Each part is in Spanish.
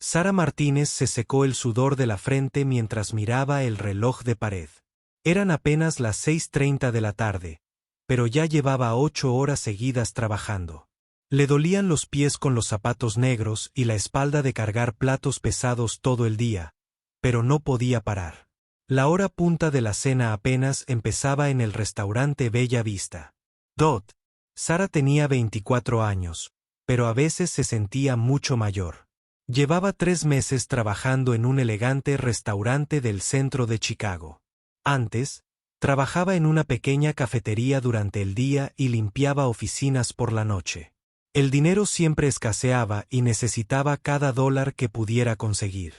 Sara Martínez se secó el sudor de la frente mientras miraba el reloj de pared. Eran apenas las 6:30 de la tarde, pero ya llevaba 8 horas seguidas trabajando. Le dolían los pies con los zapatos negros y la espalda de cargar platos pesados todo el día, pero no podía parar. La hora punta de la cena apenas empezaba en el restaurante Bella Vista. Sara tenía 24 años, pero a veces se sentía mucho mayor. Llevaba 3 meses trabajando en un elegante restaurante del centro de Chicago. Antes, trabajaba en una pequeña cafetería durante el día y limpiaba oficinas por la noche. El dinero siempre escaseaba y necesitaba cada dólar que pudiera conseguir.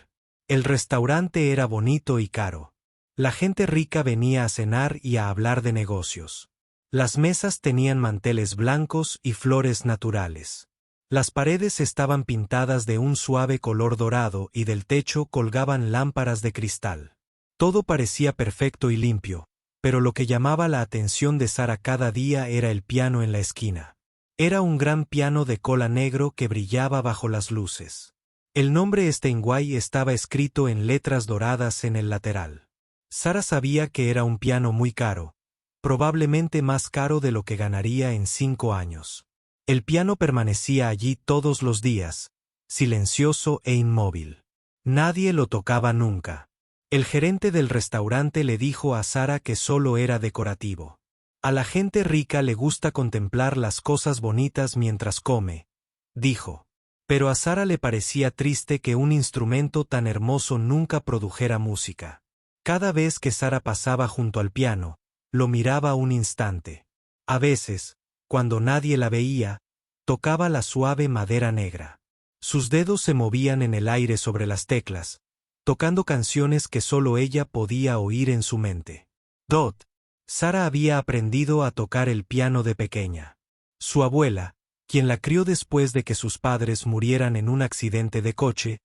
El restaurante era bonito y caro. La gente rica venía a cenar y a hablar de negocios. Las mesas tenían manteles blancos y flores naturales. Las paredes estaban pintadas de un suave color dorado y del techo colgaban lámparas de cristal. Todo parecía perfecto y limpio, pero lo que llamaba la atención de Sara cada día era el piano en la esquina. Era un gran piano de cola negro que brillaba bajo las luces. El nombre Steinway estaba escrito en letras doradas en el lateral. Sara sabía que era un piano muy caro, probablemente más caro de lo que ganaría en 5 años. El piano permanecía allí todos los días, silencioso e inmóvil. Nadie lo tocaba nunca. El gerente del restaurante le dijo a Sara que solo era decorativo. A la gente rica le gusta contemplar las cosas bonitas mientras come, dijo. Pero a Sara le parecía triste que un instrumento tan hermoso nunca produjera música. Cada vez que Sara pasaba junto al piano, lo miraba un instante. A veces, cuando nadie la veía, tocaba la suave madera negra. Sus dedos se movían en el aire sobre las teclas, tocando canciones que solo ella podía oír en su mente. Sara había aprendido a tocar el piano de pequeña. Su abuela, quien la crió después de que sus padres murieran en un accidente de coche,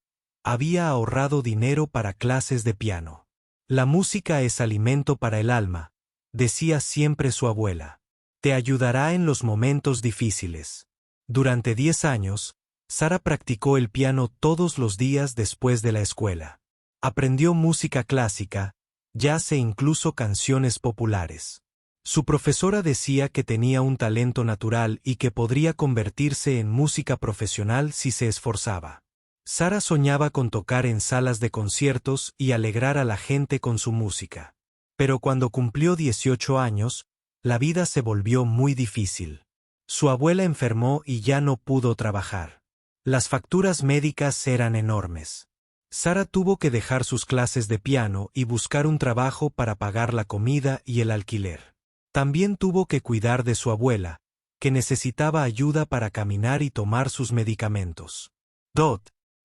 había ahorrado dinero para clases de piano. La música es alimento para el alma, decía siempre su abuela. Te ayudará en los momentos difíciles. Durante 10 años, Sara practicó el piano todos los días después de la escuela. Aprendió música clásica, jazz e incluso canciones populares. Su profesora decía que tenía un talento natural y que podría convertirse en música profesional si se esforzaba. Sara soñaba con tocar en salas de conciertos y alegrar a la gente con su música. Pero cuando cumplió 18 años, la vida se volvió muy difícil. Su abuela enfermó y ya no pudo trabajar. Las facturas médicas eran enormes. Sara tuvo que dejar sus clases de piano y buscar un trabajo para pagar la comida y el alquiler. También tuvo que cuidar de su abuela, que necesitaba ayuda para caminar y tomar sus medicamentos.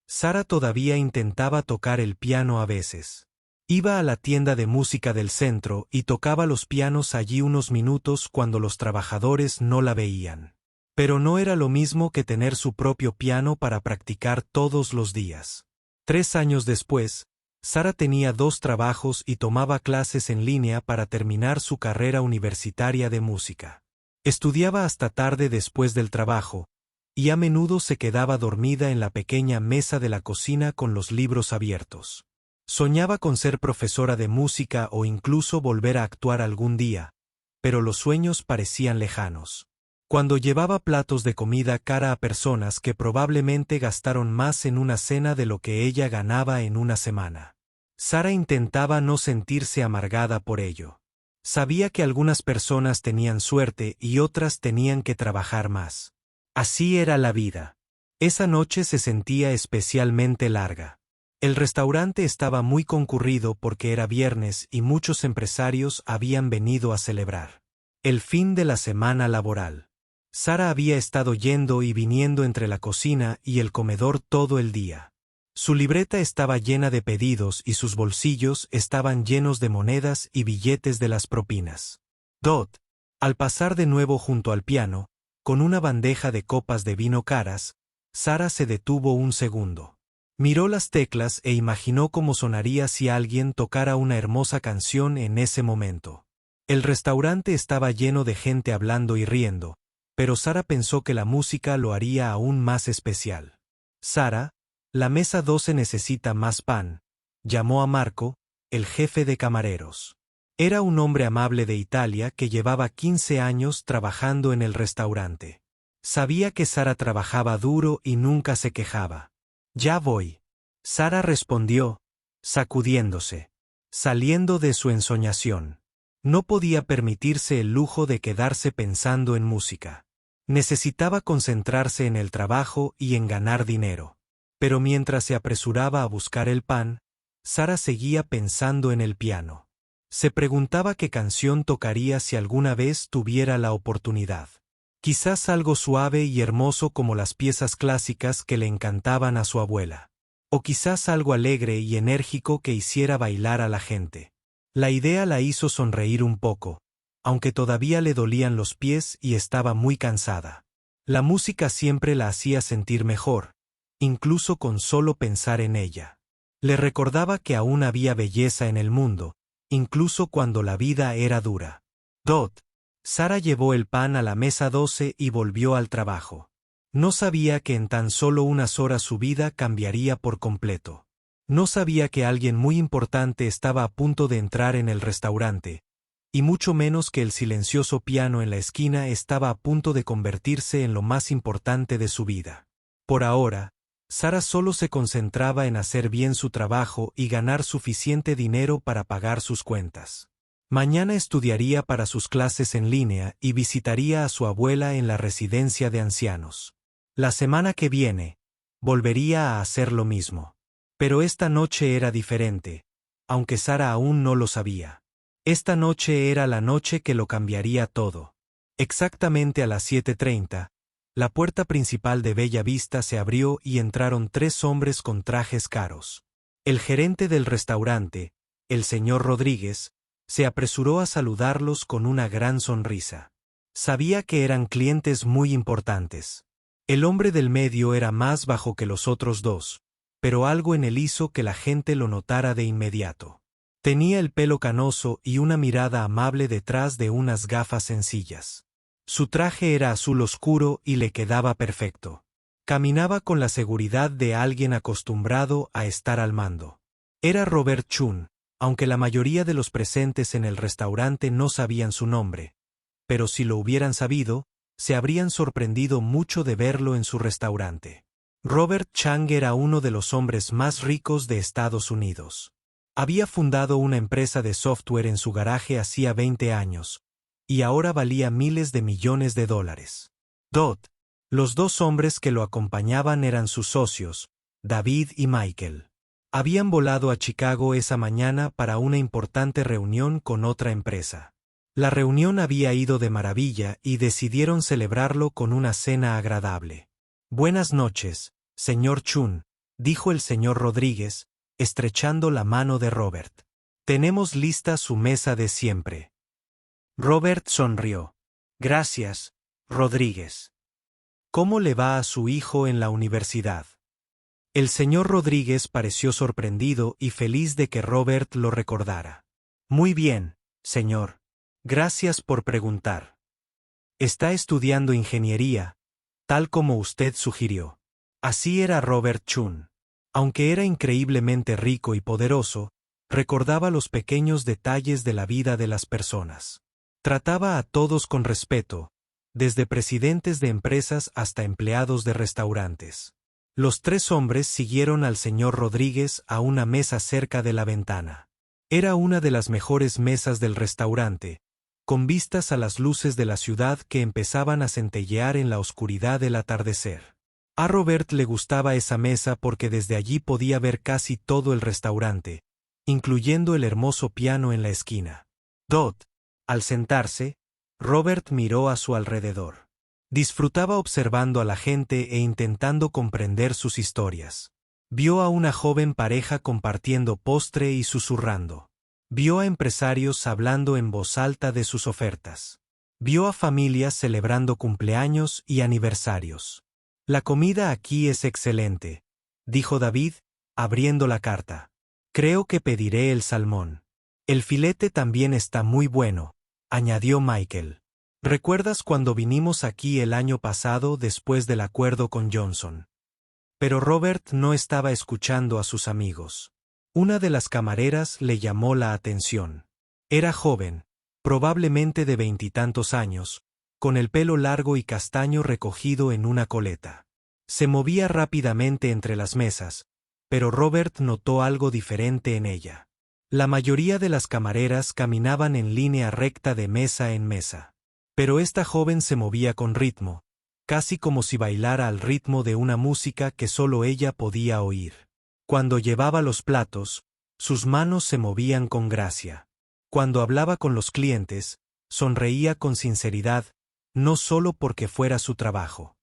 Sara todavía intentaba tocar el piano a veces. Iba a la tienda de música del centro y tocaba los pianos allí unos minutos cuando los trabajadores no la veían. Pero no era lo mismo que tener su propio piano para practicar todos los días. 3 años después, Sara tenía 2 trabajos y tomaba clases en línea para terminar su carrera universitaria de música. Estudiaba hasta tarde después del trabajo, y a menudo se quedaba dormida en la pequeña mesa de la cocina con los libros abiertos. Soñaba con ser profesora de música o incluso volver a actuar algún día, pero los sueños parecían lejanos. Cuando llevaba platos de comida cara a personas que probablemente gastaron más en una cena de lo que ella ganaba en una semana. Sara intentaba no sentirse amargada por ello. Sabía que algunas personas tenían suerte y otras tenían que trabajar más. Así era la vida. Esa noche se sentía especialmente larga. El restaurante estaba muy concurrido porque era viernes y muchos empresarios habían venido a celebrar el fin de la semana laboral. Sara había estado yendo y viniendo entre la cocina y el comedor todo el día. Su libreta estaba llena de pedidos y sus bolsillos estaban llenos de monedas y billetes de las propinas. Al pasar de nuevo junto al piano, con una bandeja de copas de vino caras, Sara se detuvo un segundo. Miró las teclas e imaginó cómo sonaría si alguien tocara una hermosa canción en ese momento. El restaurante estaba lleno de gente hablando y riendo, pero Sara pensó que la música lo haría aún más especial. Sara, La mesa 12 necesita más pan, llamó a Marco, el jefe de camareros. Era un hombre amable de Italia que llevaba 15 años trabajando en el restaurante. Sabía que Sara trabajaba duro y nunca se quejaba. Ya voy. Sara respondió, sacudiéndose, saliendo de su ensoñación. No podía permitirse el lujo de quedarse pensando en música. Necesitaba concentrarse en el trabajo y en ganar dinero. Pero mientras se apresuraba a buscar el pan, Sara seguía pensando en el piano. Se preguntaba qué canción tocaría si alguna vez tuviera la oportunidad. Quizás algo suave y hermoso como las piezas clásicas que le encantaban a su abuela. O quizás algo alegre y enérgico que hiciera bailar a la gente. La idea la hizo sonreír un poco, aunque todavía le dolían los pies y estaba muy cansada. La música siempre la hacía sentir mejor, incluso con solo pensar en ella. Le recordaba que aún había belleza en el mundo, incluso cuando la vida era dura. Sara llevó el pan a la mesa 12 y volvió al trabajo. No sabía que en tan solo unas horas su vida cambiaría por completo. No sabía que alguien muy importante estaba a punto de entrar en el restaurante, y mucho menos que el silencioso piano en la esquina estaba a punto de convertirse en lo más importante de su vida. Por ahora, Sara solo se concentraba en hacer bien su trabajo y ganar suficiente dinero para pagar sus cuentas. Mañana estudiaría para sus clases en línea y visitaría a su abuela en la residencia de ancianos. La semana que viene, volvería a hacer lo mismo. Pero esta noche era diferente, aunque Sara aún no lo sabía. Esta noche era la noche que lo cambiaría todo. Exactamente a las 7:30, la puerta principal de Bella Vista se abrió y entraron 3 hombres con trajes caros. El gerente del restaurante, el señor Rodríguez, se apresuró a saludarlos con una gran sonrisa. Sabía que eran clientes muy importantes. El hombre del medio era más bajo que los otros 2, pero algo en él hizo que la gente lo notara de inmediato. Tenía el pelo canoso y una mirada amable detrás de unas gafas sencillas. Su traje era azul oscuro y le quedaba perfecto. Caminaba con la seguridad de alguien acostumbrado a estar al mando. Era Robert Chun, aunque la mayoría de los presentes en el restaurante no sabían su nombre. Pero si lo hubieran sabido, se habrían sorprendido mucho de verlo en su restaurante. Robert Chang era uno de los hombres más ricos de Estados Unidos. Había fundado una empresa de software en su garaje hacía 20 años, y ahora valía miles de millones de dólares. Los 2 hombres que lo acompañaban eran sus socios, David y Michael. Habían volado a Chicago esa mañana para una importante reunión con otra empresa. La reunión había ido de maravilla y decidieron celebrarlo con una cena agradable. Buenas noches, señor Chun, dijo el señor Rodríguez, estrechando la mano de Robert. Tenemos lista su mesa de siempre. Robert sonrió. Gracias, Rodríguez. ¿Cómo le va a su hijo en la universidad? El señor Rodríguez pareció sorprendido y feliz de que Robert lo recordara. Muy bien, señor. Gracias por preguntar. Está estudiando ingeniería, tal como usted sugirió. Así era Robert Chun. Aunque era increíblemente rico y poderoso, recordaba los pequeños detalles de la vida de las personas. Trataba a todos con respeto, desde presidentes de empresas hasta empleados de restaurantes. Los 3 hombres siguieron al señor Rodríguez a una mesa cerca de la ventana. Era una de las mejores mesas del restaurante, con vistas a las luces de la ciudad que empezaban a centellear en la oscuridad del atardecer. A Robert le gustaba esa mesa porque desde allí podía ver casi todo el restaurante, incluyendo el hermoso piano en la esquina. Al sentarse, Robert miró a su alrededor. Disfrutaba observando a la gente e intentando comprender sus historias. Vio a una joven pareja compartiendo postre y susurrando. Vio a empresarios hablando en voz alta de sus ofertas. Vio a familias celebrando cumpleaños y aniversarios. La comida aquí es excelente, dijo David, abriendo la carta. Creo que pediré el salmón. El filete también está muy bueno, añadió Michael. ¿Recuerdas cuando vinimos aquí el año pasado después del acuerdo con Johnson? Pero Robert no estaba escuchando a sus amigos. Una de las camareras le llamó la atención. Era joven, probablemente de 20 años, con el pelo largo y castaño recogido en una coleta. Se movía rápidamente entre las mesas, pero Robert notó algo diferente en ella. La mayoría de las camareras caminaban en línea recta de mesa en mesa. Pero esta joven se movía con ritmo, casi como si bailara al ritmo de una música que solo ella podía oír. Cuando llevaba los platos, sus manos se movían con gracia. Cuando hablaba con los clientes, sonreía con sinceridad, no solo porque fuera su trabajo.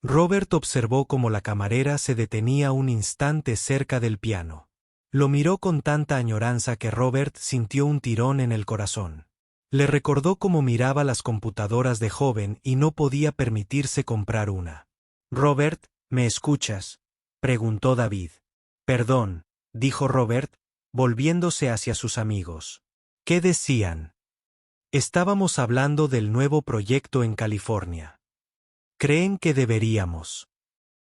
Robert observó cómo la camarera se detenía un instante cerca del piano. Lo miró con tanta añoranza que Robert sintió un tirón en el corazón. Le recordó cómo miraba las computadoras de joven y no podía permitirse comprar una. «Robert, ¿me escuchas?», preguntó David. «Perdón», dijo Robert, volviéndose hacia sus amigos. «¿Qué decían?» «Estábamos hablando del nuevo proyecto en California. ¿Creen que deberíamos?».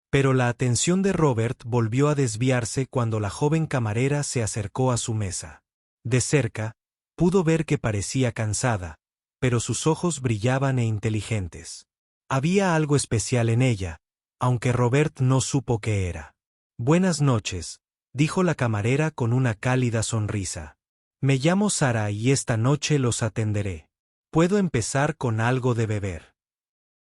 Pero la atención de Robert volvió a desviarse cuando la joven camarera se acercó a su mesa. De cerca, pudo ver que parecía cansada, pero sus ojos brillaban e inteligentes. Había algo especial en ella, aunque Robert no supo qué era. «Buenas noches», dijo la camarera con una cálida sonrisa. «Me llamo Sara y esta noche los atenderé. ¿Puedo empezar con algo de beber?».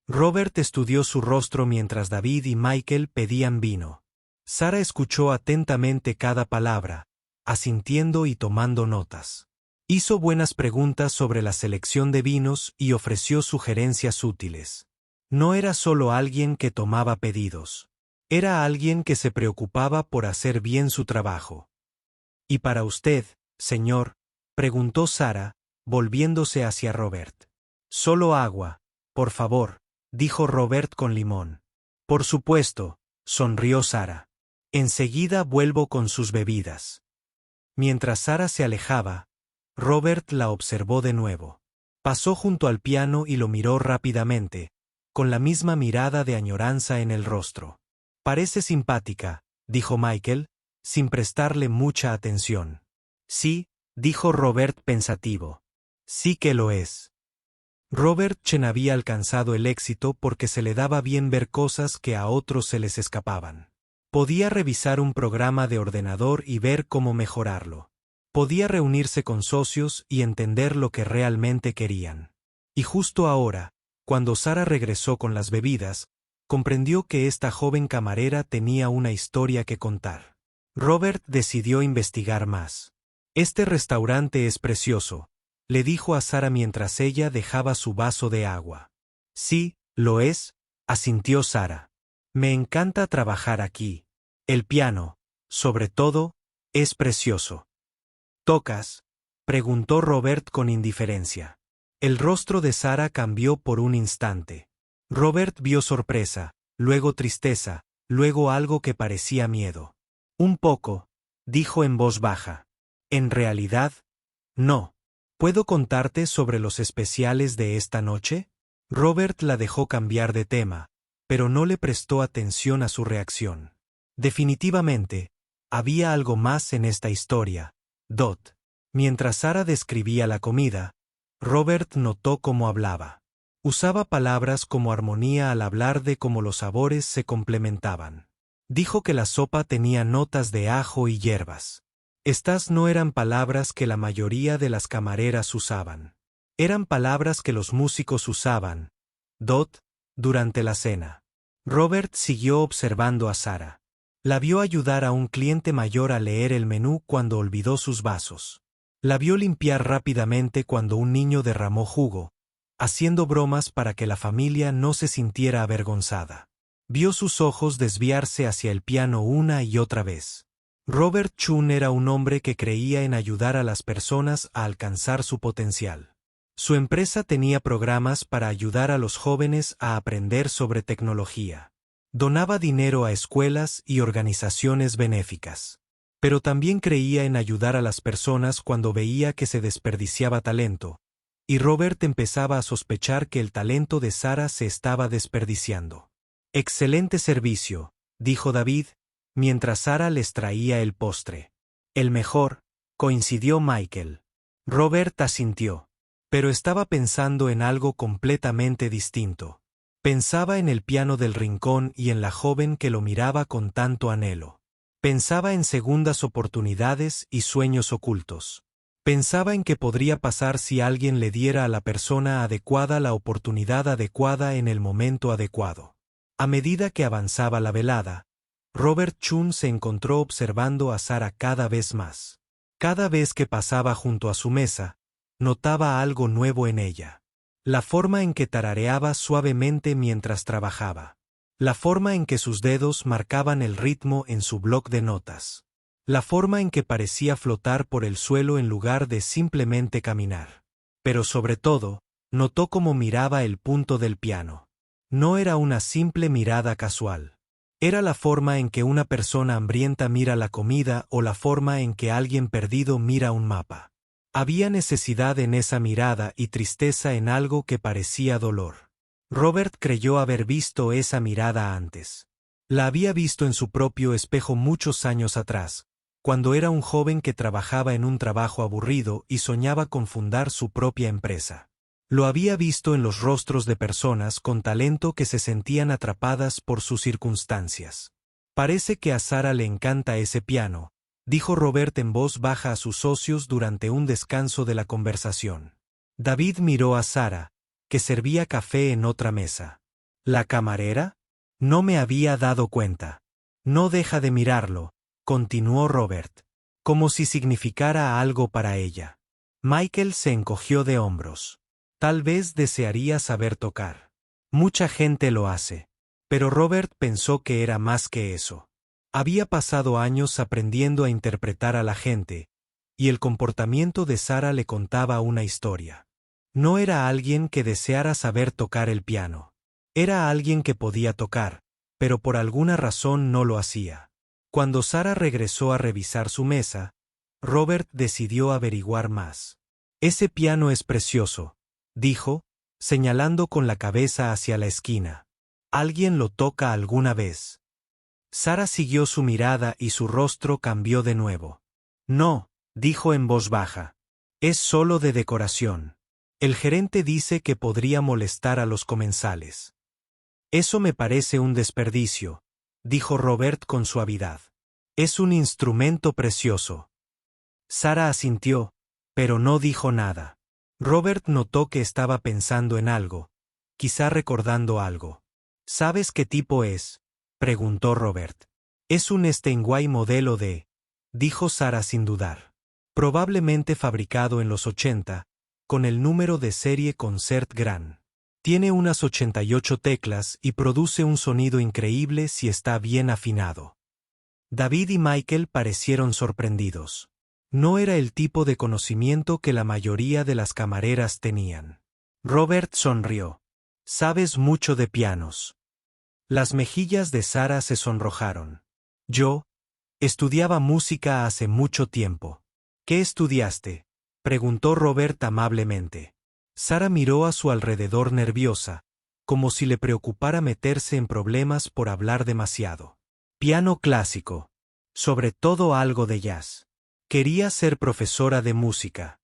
Robert estudió su rostro mientras David y Michael pedían vino. Sara escuchó atentamente cada palabra, asintiendo y tomando notas. Hizo buenas preguntas sobre la selección de vinos y ofreció sugerencias útiles. No era solo alguien que tomaba pedidos. Era alguien que se preocupaba por hacer bien su trabajo. «¿Y para usted, señor?», preguntó Sara, volviéndose hacia Robert. «Solo agua, por favor», dijo Robert con limón. «Por supuesto», sonrió Sara. «Enseguida vuelvo con sus bebidas». Mientras Sara se alejaba, Robert la observó de nuevo. Pasó junto al piano y lo miró rápidamente, con la misma mirada de añoranza en el rostro. «Parece simpática», dijo Michael, sin prestarle mucha atención. «Sí», dijo Robert pensativo. «Sí que lo es». Robert Chen había alcanzado el éxito porque se le daba bien ver cosas que a otros se les escapaban. Podía revisar un programa de ordenador y ver cómo mejorarlo. Podía reunirse con socios y entender lo que realmente querían. Y justo ahora, cuando Sara regresó con las bebidas, comprendió que esta joven camarera tenía una historia que contar. Robert decidió investigar más. «Este restaurante es precioso», le dijo a Sara mientras ella dejaba su vaso de agua. «Sí, lo es», asintió Sara. «Me encanta trabajar aquí. El piano, sobre todo, es precioso». «¿Tocas?», preguntó Robert con indiferencia. El rostro de Sara cambió por un instante. Robert vio sorpresa, luego tristeza, luego algo que parecía miedo. «Un poco», dijo en voz baja. «En realidad, no. ¿Puedo contarte sobre los especiales de esta noche?». Robert la dejó cambiar de tema, pero no le prestó atención a su reacción. Definitivamente, había algo más en esta historia. Mientras Sara describía la comida, Robert notó cómo hablaba. Usaba palabras como armonía al hablar de cómo los sabores se complementaban. Dijo que la sopa tenía notas de ajo y hierbas. Estas no eran palabras que la mayoría de las camareras usaban. Eran palabras que los músicos usaban, durante la cena. Robert siguió observando a Sara. La vio ayudar a un cliente mayor a leer el menú cuando olvidó sus vasos. La vio limpiar rápidamente cuando un niño derramó jugo, haciendo bromas para que la familia no se sintiera avergonzada. Vio sus ojos desviarse hacia el piano una y otra vez. Robert Chun era un hombre que creía en ayudar a las personas a alcanzar su potencial. Su empresa tenía programas para ayudar a los jóvenes a aprender sobre tecnología. Donaba dinero a escuelas y organizaciones benéficas. Pero también creía en ayudar a las personas cuando veía que se desperdiciaba talento, y Robert empezaba a sospechar que el talento de Sara se estaba desperdiciando. «Excelente servicio», dijo David, mientras Sara les traía el postre. El mejor, coincidió Michael. Robert asintió. Pero estaba pensando en algo completamente distinto. Pensaba en el piano del rincón y en la joven que lo miraba con tanto anhelo. Pensaba en segundas oportunidades y sueños ocultos. Pensaba en qué podría pasar si alguien le diera a la persona adecuada la oportunidad adecuada en el momento adecuado. A medida que avanzaba la velada, Robert Chun se encontró observando a Sara cada vez más. Cada vez que pasaba junto a su mesa, notaba algo nuevo en ella. La forma en que tarareaba suavemente mientras trabajaba. La forma en que sus dedos marcaban el ritmo en su bloc de notas. La forma en que parecía flotar por el suelo en lugar de simplemente caminar. Pero sobre todo, notó cómo miraba el punto del piano. No era una simple mirada casual. Era la forma en que una persona hambrienta mira la comida o la forma en que alguien perdido mira un mapa. Había necesidad en esa mirada y tristeza en algo que parecía dolor. Robert creyó haber visto esa mirada antes. La había visto en su propio espejo muchos años atrás, cuando era un joven que trabajaba en un trabajo aburrido y soñaba con fundar su propia empresa. Lo había visto en los rostros de personas con talento que se sentían atrapadas por sus circunstancias. Parece que a Sara le encanta ese piano, dijo Robert en voz baja a sus socios durante un descanso de la conversación. David miró a Sara, que servía café en otra mesa. ¿La camarera? No me había dado cuenta. No deja de mirarlo, continuó Robert, como si significara algo para ella. Michael se encogió de hombros. Tal vez desearía saber tocar. Mucha gente lo hace. Pero Robert pensó que era más que eso. Había pasado años aprendiendo a interpretar a la gente, y el comportamiento de Sara le contaba una historia. No era alguien que deseara saber tocar el piano. Era alguien que podía tocar, pero por alguna razón no lo hacía. Cuando Sara regresó a revisar su mesa, Robert decidió averiguar más. Ese piano es precioso, dijo, señalando con la cabeza hacia la esquina. ¿Alguien lo toca alguna vez? Sara siguió su mirada y su rostro cambió de nuevo. No, dijo en voz baja. Es solo de decoración. El gerente dice que podría molestar a los comensales. Eso me parece un desperdicio, dijo Robert con suavidad. Es un instrumento precioso. Sara asintió, pero no dijo nada. Robert notó que estaba pensando en algo, quizá recordando algo. ¿Sabes qué tipo es?, preguntó Robert. Es un Steinway modelo D, dijo Sara sin dudar. Probablemente fabricado en los 80, con el número de serie Concert Grand. Tiene unas 88 teclas y produce un sonido increíble si está bien afinado. David y Michael parecieron sorprendidos. No era el tipo de conocimiento que la mayoría de las camareras tenían. Robert sonrió. Sabes mucho de pianos. Las mejillas de Sara se sonrojaron. Yo estudiaba música hace mucho tiempo. ¿Qué estudiaste?, preguntó Robert amablemente. Sara miró a su alrededor nerviosa, como si le preocupara meterse en problemas por hablar demasiado. Piano clásico. Sobre todo algo de jazz. Quería ser profesora de música.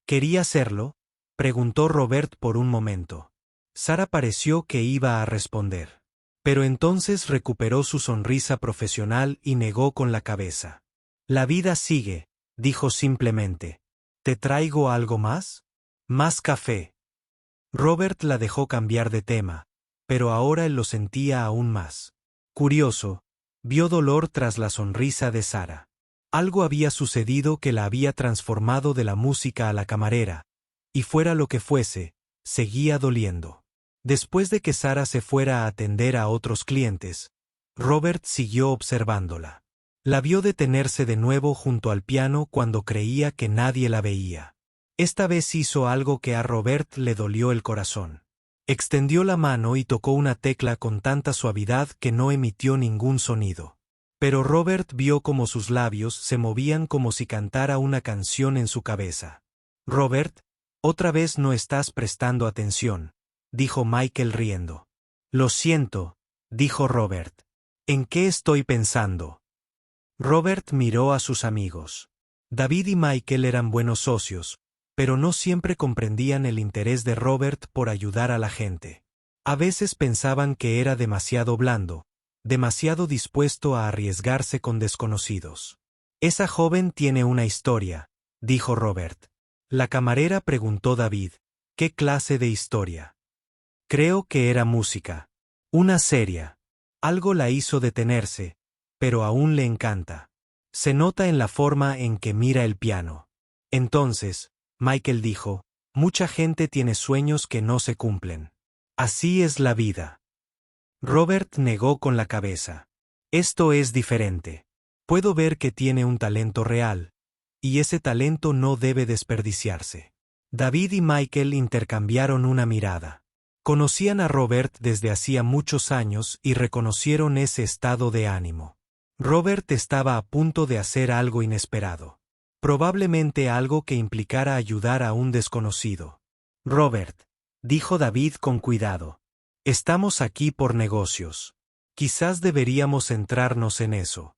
¿Quería serlo?, preguntó Robert por un momento. Sara pareció que iba a responder. Pero entonces recuperó su sonrisa profesional y negó con la cabeza. La vida sigue, dijo simplemente. ¿Te traigo algo más? Más café. Robert la dejó cambiar de tema, pero ahora él lo sentía aún más. Curioso, vio dolor tras la sonrisa de Sara. Algo había sucedido que la había transformado de la música a la camarera, y fuera lo que fuese, seguía doliendo. Después de que Sara se fuera a atender a otros clientes, Robert siguió observándola. La vio detenerse de nuevo junto al piano cuando creía que nadie la veía. Esta vez hizo algo que a Robert le dolió el corazón. Extendió la mano y tocó una tecla con tanta suavidad que no emitió ningún sonido. Pero Robert vio cómo sus labios se movían como si cantara una canción en su cabeza. Robert, otra vez no estás prestando atención, dijo Michael riendo. Lo siento, dijo Robert. ¿En qué estoy pensando? Robert miró a sus amigos. David y Michael eran buenos socios, pero no siempre comprendían el interés de Robert por ayudar a la gente. A veces pensaban que era demasiado blando, demasiado dispuesto a arriesgarse con desconocidos. Esa joven tiene una historia, dijo Robert. La camarera preguntó David, ¿qué clase de historia? Creo que era música. Una seria. Algo la hizo detenerse, pero aún le encanta. Se nota en la forma en que mira el piano. Entonces, Michael dijo, mucha gente tiene sueños que no se cumplen. Así es la vida. Robert negó con la cabeza. Esto es diferente. Puedo ver que tiene un talento real, y ese talento no debe desperdiciarse. David y Michael intercambiaron una mirada. Conocían a Robert desde hacía muchos años y reconocieron ese estado de ánimo. Robert estaba a punto de hacer algo inesperado. Probablemente algo que implicara ayudar a un desconocido. Robert, dijo David con cuidado. Estamos aquí por negocios. Quizás deberíamos centrarnos en eso.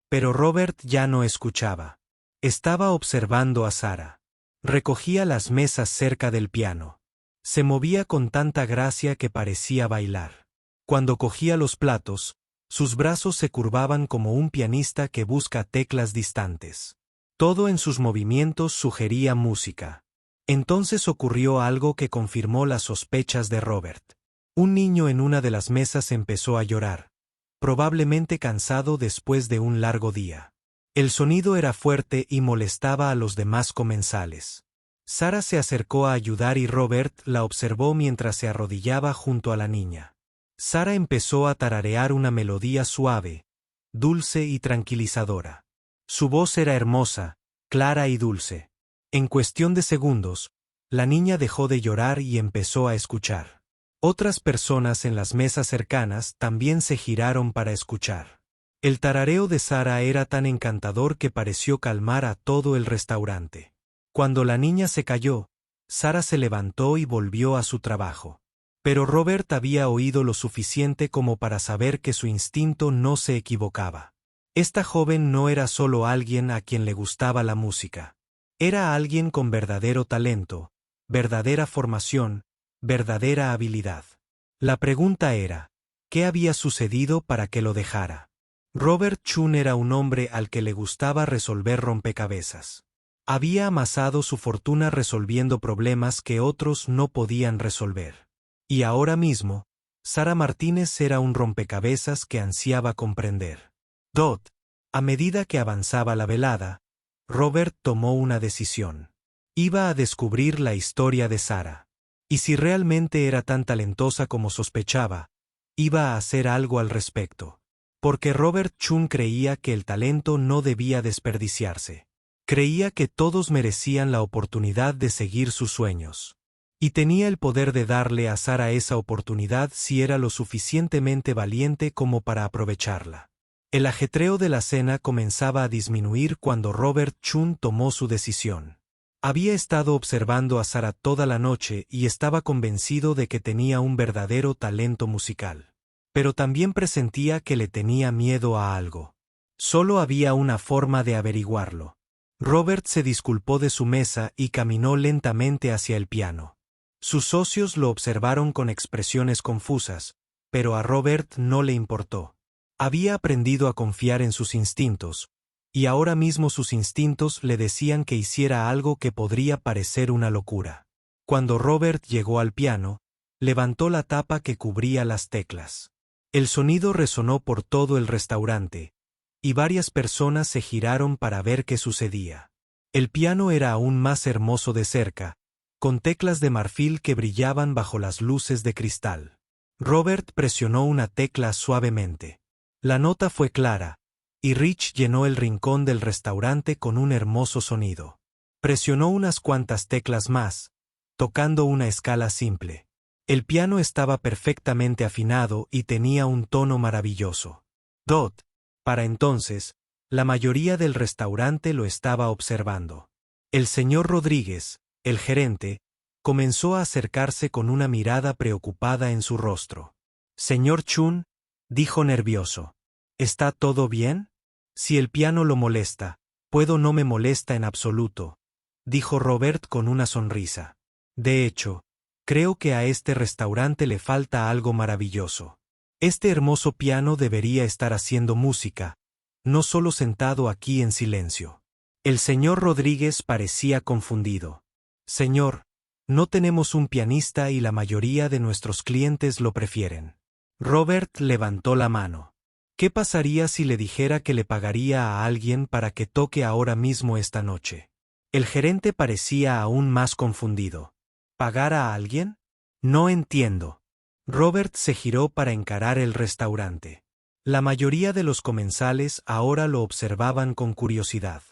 Pero Robert ya no escuchaba. Estaba observando a Sara. Recogía las mesas cerca del piano. Se movía con tanta gracia que parecía bailar. Cuando cogía los platos, sus brazos se curvaban como un pianista que busca teclas distantes. Todo en sus movimientos sugería música. Entonces ocurrió algo que confirmó las sospechas de Robert. Un niño en una de las mesas empezó a llorar, probablemente cansado después de un largo día. El sonido era fuerte y molestaba a los demás comensales. Sara se acercó a ayudar y Robert la observó mientras se arrodillaba junto a la niña. Sara empezó a tararear una melodía suave, dulce y tranquilizadora. Su voz era hermosa, clara y dulce. En cuestión de segundos, la niña dejó de llorar y empezó a escuchar. Otras personas en las mesas cercanas también se giraron para escuchar. El tarareo de Sara era tan encantador que pareció calmar a todo el restaurante. Cuando la niña se calló, Sara se levantó y volvió a su trabajo. Pero Robert había oído lo suficiente como para saber que su instinto no se equivocaba. Esta joven no era solo alguien a quien le gustaba la música. Era alguien con verdadero talento, verdadera formación, verdadera habilidad. La pregunta era, ¿qué había sucedido para que lo dejara? Robert Chun era un hombre al que le gustaba resolver rompecabezas. Había amasado su fortuna resolviendo problemas que otros no podían resolver. Y ahora mismo, Sara Martínez era un rompecabezas que ansiaba comprender. A medida que avanzaba la velada, Robert tomó una decisión. Iba a descubrir la historia de Sara. Y si realmente era tan talentosa como sospechaba, iba a hacer algo al respecto. Porque Robert Chun creía que el talento no debía desperdiciarse. Creía que todos merecían la oportunidad de seguir sus sueños. Y tenía el poder de darle a Sara esa oportunidad si era lo suficientemente valiente como para aprovecharla. El ajetreo de la cena comenzaba a disminuir cuando Robert Chun tomó su decisión. Había estado observando a Sara toda la noche y estaba convencido de que tenía un verdadero talento musical. Pero también presentía que le tenía miedo a algo. Solo había una forma de averiguarlo. Robert se disculpó de su mesa y caminó lentamente hacia el piano. Sus socios lo observaron con expresiones confusas, pero a Robert no le importó. Había aprendido a confiar en sus instintos, y ahora mismo sus instintos le decían que hiciera algo que podría parecer una locura. Cuando Robert llegó al piano, levantó la tapa que cubría las teclas. El sonido resonó por todo el restaurante, y varias personas se giraron para ver qué sucedía. El piano era aún más hermoso de cerca, con teclas de marfil que brillaban bajo las luces de cristal. Robert presionó una tecla suavemente. La nota fue clara, y Rich llenó el rincón del restaurante con un hermoso sonido. Presionó unas cuantas teclas más, tocando una escala simple. El piano estaba perfectamente afinado y tenía un tono maravilloso. Para entonces, la mayoría del restaurante lo estaba observando. El señor Rodríguez, el gerente, comenzó a acercarse con una mirada preocupada en su rostro. Señor Chun, dijo nervioso. ¿Está todo bien? Si el piano lo molesta, no me molesta en absoluto, dijo Robert con una sonrisa. De hecho, creo que a este restaurante le falta algo maravilloso. Este hermoso piano debería estar haciendo música, no solo sentado aquí en silencio. El señor Rodríguez parecía confundido. Señor, no tenemos un pianista y la mayoría de nuestros clientes lo prefieren. Robert levantó la mano. ¿Qué pasaría si le dijera que le pagaría a alguien para que toque ahora mismo esta noche? El gerente parecía aún más confundido. ¿Pagar a alguien? No entiendo. Robert se giró para encarar el restaurante. La mayoría de los comensales ahora lo observaban con curiosidad.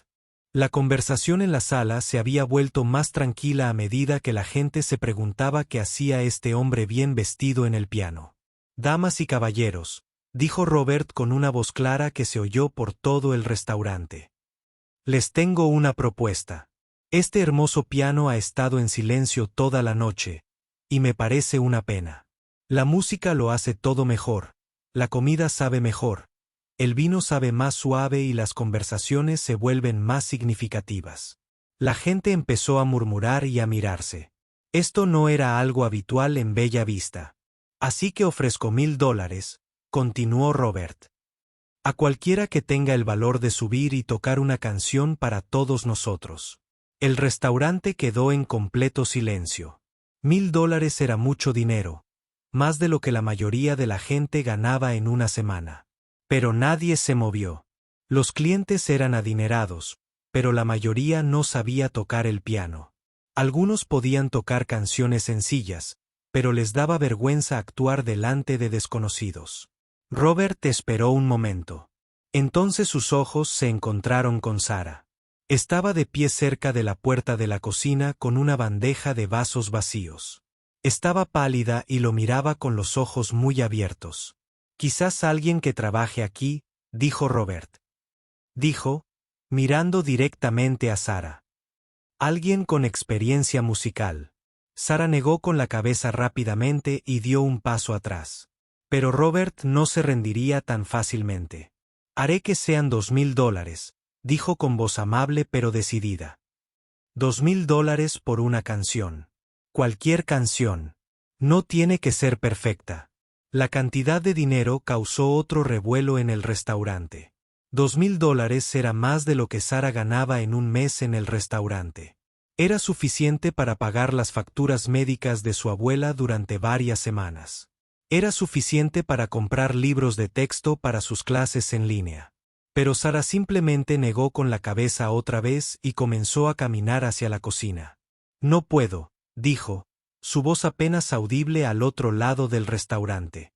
La conversación en la sala se había vuelto más tranquila a medida que la gente se preguntaba qué hacía este hombre bien vestido en el piano. Damas y caballeros, dijo Robert con una voz clara que se oyó por todo el restaurante. Les tengo una propuesta. Este hermoso piano ha estado en silencio toda la noche, y me parece una pena. La música lo hace todo mejor, la comida sabe mejor, el vino sabe más suave y las conversaciones se vuelven más significativas. La gente empezó a murmurar y a mirarse. Esto no era algo habitual en Bella Vista. Así que ofrezco $1000, continuó Robert. A cualquiera que tenga el valor de subir y tocar una canción para todos nosotros. El restaurante quedó en completo silencio. $1000 era mucho dinero, más de lo que la mayoría de la gente ganaba en una semana. Pero nadie se movió. Los clientes eran adinerados, pero la mayoría no sabía tocar el piano. Algunos podían tocar canciones sencillas, pero les daba vergüenza actuar delante de desconocidos. Robert esperó un momento. Entonces sus ojos se encontraron con Sara. Estaba de pie cerca de la puerta de la cocina con una bandeja de vasos vacíos. Estaba pálida y lo miraba con los ojos muy abiertos. Quizás alguien que trabaje aquí, dijo Robert. Dijo, mirando directamente a Sara. Alguien con experiencia musical. Sara negó con la cabeza rápidamente y dio un paso atrás. Pero Robert no se rendiría tan fácilmente. Haré que sean $2000, dijo con voz amable pero decidida. $2000 por una canción. Cualquier canción. No tiene que ser perfecta. La cantidad de dinero causó otro revuelo en el restaurante. $2000 era más de lo que Sara ganaba en un mes en el restaurante. Era suficiente para pagar las facturas médicas de su abuela durante varias semanas. Era suficiente para comprar libros de texto para sus clases en línea. Pero Sara simplemente negó con la cabeza otra vez y comenzó a caminar hacia la cocina. No puedo, dijo, su voz apenas audible al otro lado del restaurante.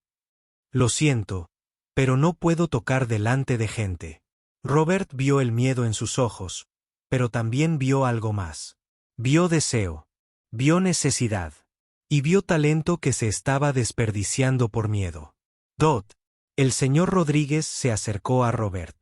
Lo siento, pero no puedo tocar delante de gente. Robert vio el miedo en sus ojos, pero también vio algo más. Vio deseo, vio necesidad, y vio talento que se estaba desperdiciando por miedo. Dot. El señor Rodríguez se acercó a Robert.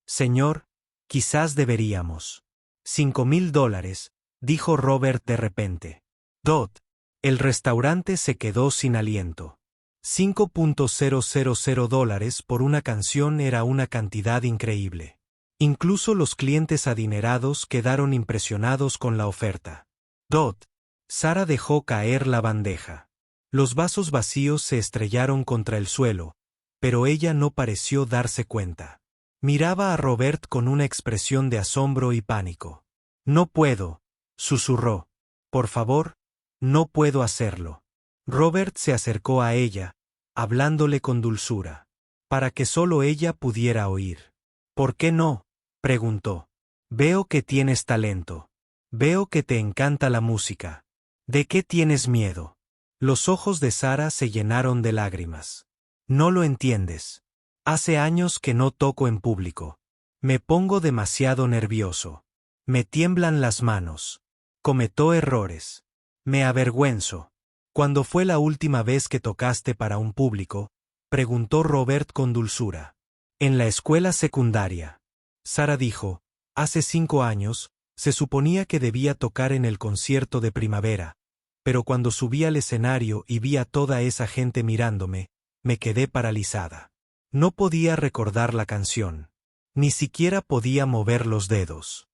Señor, quizás deberíamos. $5000, dijo Robert de repente. Dot. El restaurante se quedó sin aliento. $5,000 por una canción era una cantidad increíble. Incluso los clientes adinerados quedaron impresionados con la oferta. Dot. Sara dejó caer la bandeja. Los vasos vacíos se estrellaron contra el suelo, pero ella no pareció darse cuenta. Miraba a Robert con una expresión de asombro y pánico. No puedo, susurró. Por favor, no puedo hacerlo. Robert se acercó a ella, hablándole con dulzura, para que solo ella pudiera oír. ¿Por qué no?, preguntó. Veo que tienes talento. Veo que te encanta la música. ¿De qué tienes miedo? Los ojos de Sara se llenaron de lágrimas. No lo entiendes. Hace años que no toco en público. Me pongo demasiado nervioso. Me tiemblan las manos. Cometo errores. Me avergüenzo. ¿Cuándo fue la última vez que tocaste para un público?, preguntó Robert con dulzura. En la escuela secundaria. Sara dijo, hace 5 años, se suponía que debía tocar en el concierto de primavera, pero cuando subí al escenario y vi a toda esa gente mirándome, me quedé paralizada. No podía recordar la canción. Ni siquiera podía mover los dedos.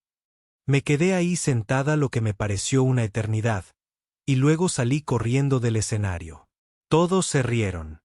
Me quedé ahí sentada lo que me pareció una eternidad, y luego salí corriendo del escenario. Todos se rieron.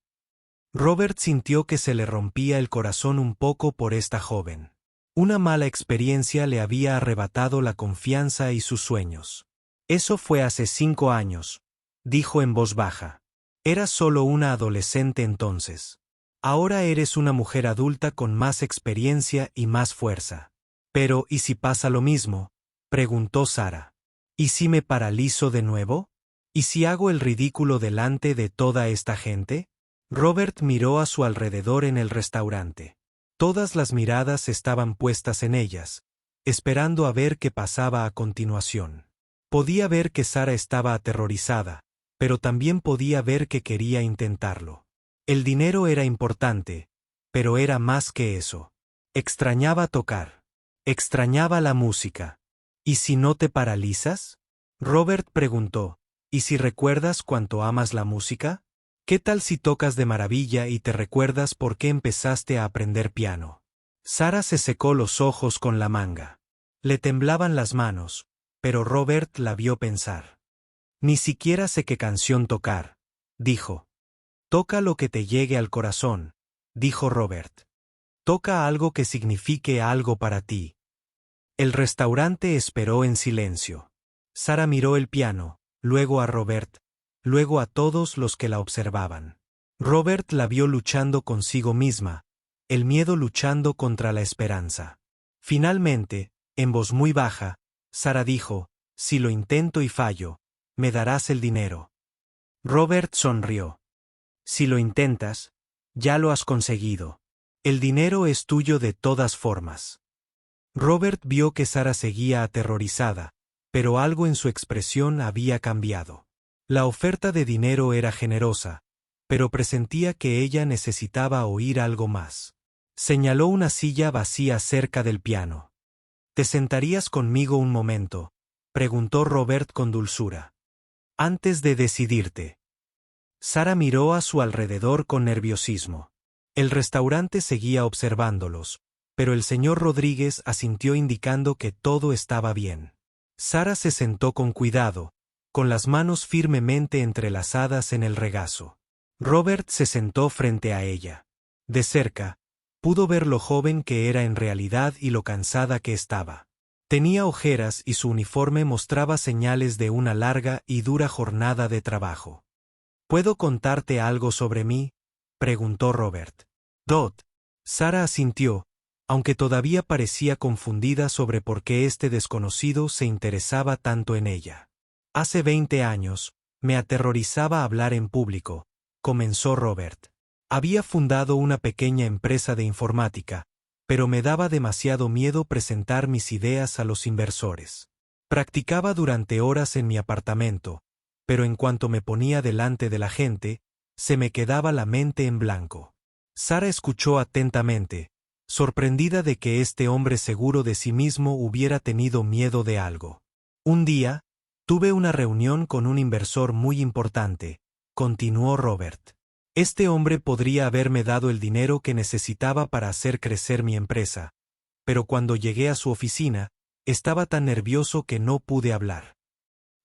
Robert sintió que se le rompía el corazón un poco por esta joven. Una mala experiencia le había arrebatado la confianza y sus sueños. Eso fue hace 5 años, dijo en voz baja. Eras solo una adolescente entonces. Ahora eres una mujer adulta con más experiencia y más fuerza. Pero, ¿y si pasa lo mismo?, preguntó Sara. ¿Y si me paralizo de nuevo? ¿Y si hago el ridículo delante de toda esta gente? Robert miró a su alrededor en el restaurante. Todas las miradas estaban puestas en ellas, esperando a ver qué pasaba a continuación. Podía ver que Sara estaba aterrorizada, pero también podía ver que quería intentarlo. El dinero era importante, pero era más que eso. Extrañaba tocar. Extrañaba la música. ¿Y si no te paralizas?, Robert preguntó. ¿Y si recuerdas cuánto amas la música? ¿Qué tal si tocas de maravilla y te recuerdas por qué empezaste a aprender piano? Sara se secó los ojos con la manga. Le temblaban las manos, pero Robert la vio pensar. Ni siquiera sé qué canción tocar, dijo. Toca lo que te llegue al corazón, dijo Robert. Toca algo que signifique algo para ti. El restaurante esperó en silencio. Sara miró el piano, luego a Robert, luego a todos los que la observaban. Robert la vio luchando consigo misma, el miedo luchando contra la esperanza. Finalmente, en voz muy baja, Sara dijo, si lo intento y fallo, me darás el dinero. Robert sonrió. Si lo intentas, ya lo has conseguido. El dinero es tuyo de todas formas. Robert vio que Sara seguía aterrorizada, pero algo en su expresión había cambiado. La oferta de dinero era generosa, pero presentía que ella necesitaba oír algo más. Señaló una silla vacía cerca del piano. ¿Te sentarías conmigo un momento?, preguntó Robert con dulzura. Antes de decidirte. Sara miró a su alrededor con nerviosismo. El restaurante seguía observándolos, pero el señor Rodríguez asintió indicando que todo estaba bien. Sara se sentó con cuidado, con las manos firmemente entrelazadas en el regazo. Robert se sentó frente a ella. De cerca, pudo ver lo joven que era en realidad y lo cansada que estaba. Tenía ojeras y su uniforme mostraba señales de una larga y dura jornada de trabajo. ¿Puedo contarte algo sobre mí?, preguntó Robert. Dot. Sara asintió, aunque todavía parecía confundida sobre por qué este desconocido se interesaba tanto en ella. Hace 20 años, me aterrorizaba hablar en público, comenzó Robert. Había fundado una pequeña empresa de informática, pero me daba demasiado miedo presentar mis ideas a los inversores. Practicaba durante horas en mi apartamento, pero en cuanto me ponía delante de la gente, se me quedaba la mente en blanco. Sara escuchó atentamente, sorprendida de que este hombre seguro de sí mismo hubiera tenido miedo de algo. Un día, tuve una reunión con un inversor muy importante, continuó Robert. Este hombre podría haberme dado el dinero que necesitaba para hacer crecer mi empresa, pero cuando llegué a su oficina, estaba tan nervioso que no pude hablar.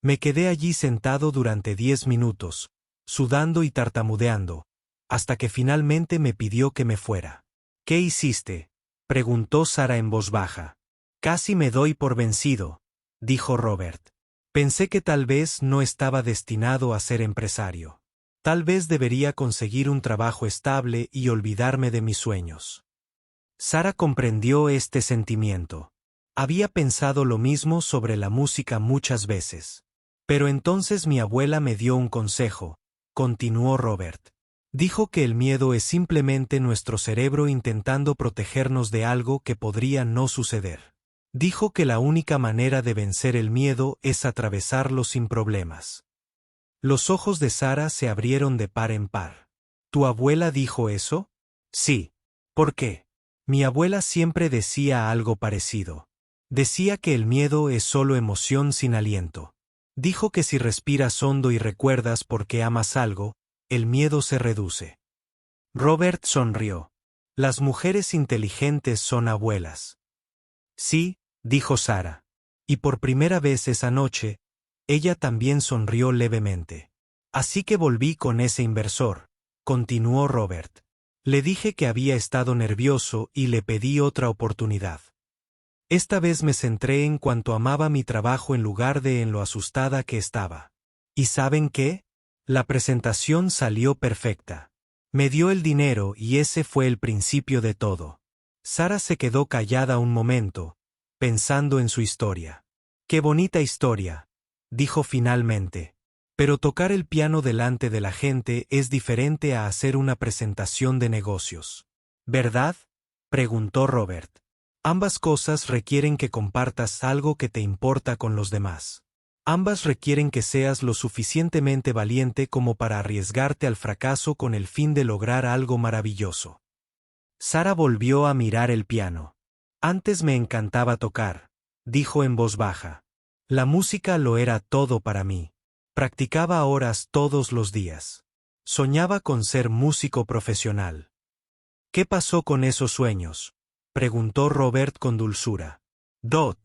Me quedé allí sentado durante 10 minutos, sudando y tartamudeando, hasta que finalmente me pidió que me fuera. ¿Qué hiciste?, preguntó Sara en voz baja. Casi me doy por vencido, dijo Robert. Pensé que tal vez no estaba destinado a ser empresario. Tal vez debería conseguir un trabajo estable y olvidarme de mis sueños. Sara comprendió este sentimiento. Había pensado lo mismo sobre la música muchas veces. Pero entonces mi abuela me dio un consejo, continuó Robert. Dijo que el miedo es simplemente nuestro cerebro intentando protegernos de algo que podría no suceder. Dijo que la única manera de vencer el miedo es atravesarlo sin problemas. Los ojos de Sara se abrieron de par en par. ¿Tu abuela dijo eso? Sí. ¿Por qué? Mi abuela siempre decía algo parecido. Decía que el miedo es solo emoción sin aliento. Dijo que si respiras hondo y recuerdas por qué amas algo, el miedo se reduce. Robert sonrió. Las mujeres inteligentes son abuelas. Sí, dijo Sara. Y por primera vez esa noche, ella también sonrió levemente. Así que volví con ese inversor, continuó Robert. Le dije que había estado nervioso y le pedí otra oportunidad. Esta vez me centré en cuánto amaba mi trabajo en lugar de en lo asustada que estaba. ¿Y saben qué? La presentación salió perfecta. Me dio el dinero y ese fue el principio de todo. Sara se quedó callada un momento, pensando en su historia. «Qué bonita historia», dijo finalmente. «Pero tocar el piano delante de la gente es diferente a hacer una presentación de negocios. ¿Verdad?», preguntó Robert. «Ambas cosas requieren que compartas algo que te importa con los demás. Ambas requieren que seas lo suficientemente valiente como para arriesgarte al fracaso con el fin de lograr algo maravilloso». Sara volvió a mirar el piano. «Antes me encantaba tocar», dijo en voz baja. «La música lo era todo para mí. Practicaba horas todos los días. Soñaba con ser músico profesional». «¿Qué pasó con esos sueños?», preguntó Robert con dulzura. «Dot».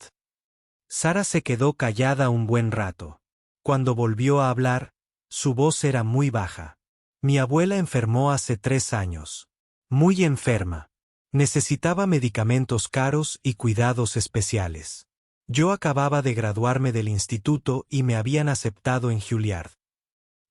Sara se quedó callada un buen rato. Cuando volvió a hablar, su voz era muy baja. «Mi abuela enfermó hace 3 años. Muy enferma. Necesitaba medicamentos caros y cuidados especiales. Yo acababa de graduarme del instituto y me habían aceptado en Juilliard».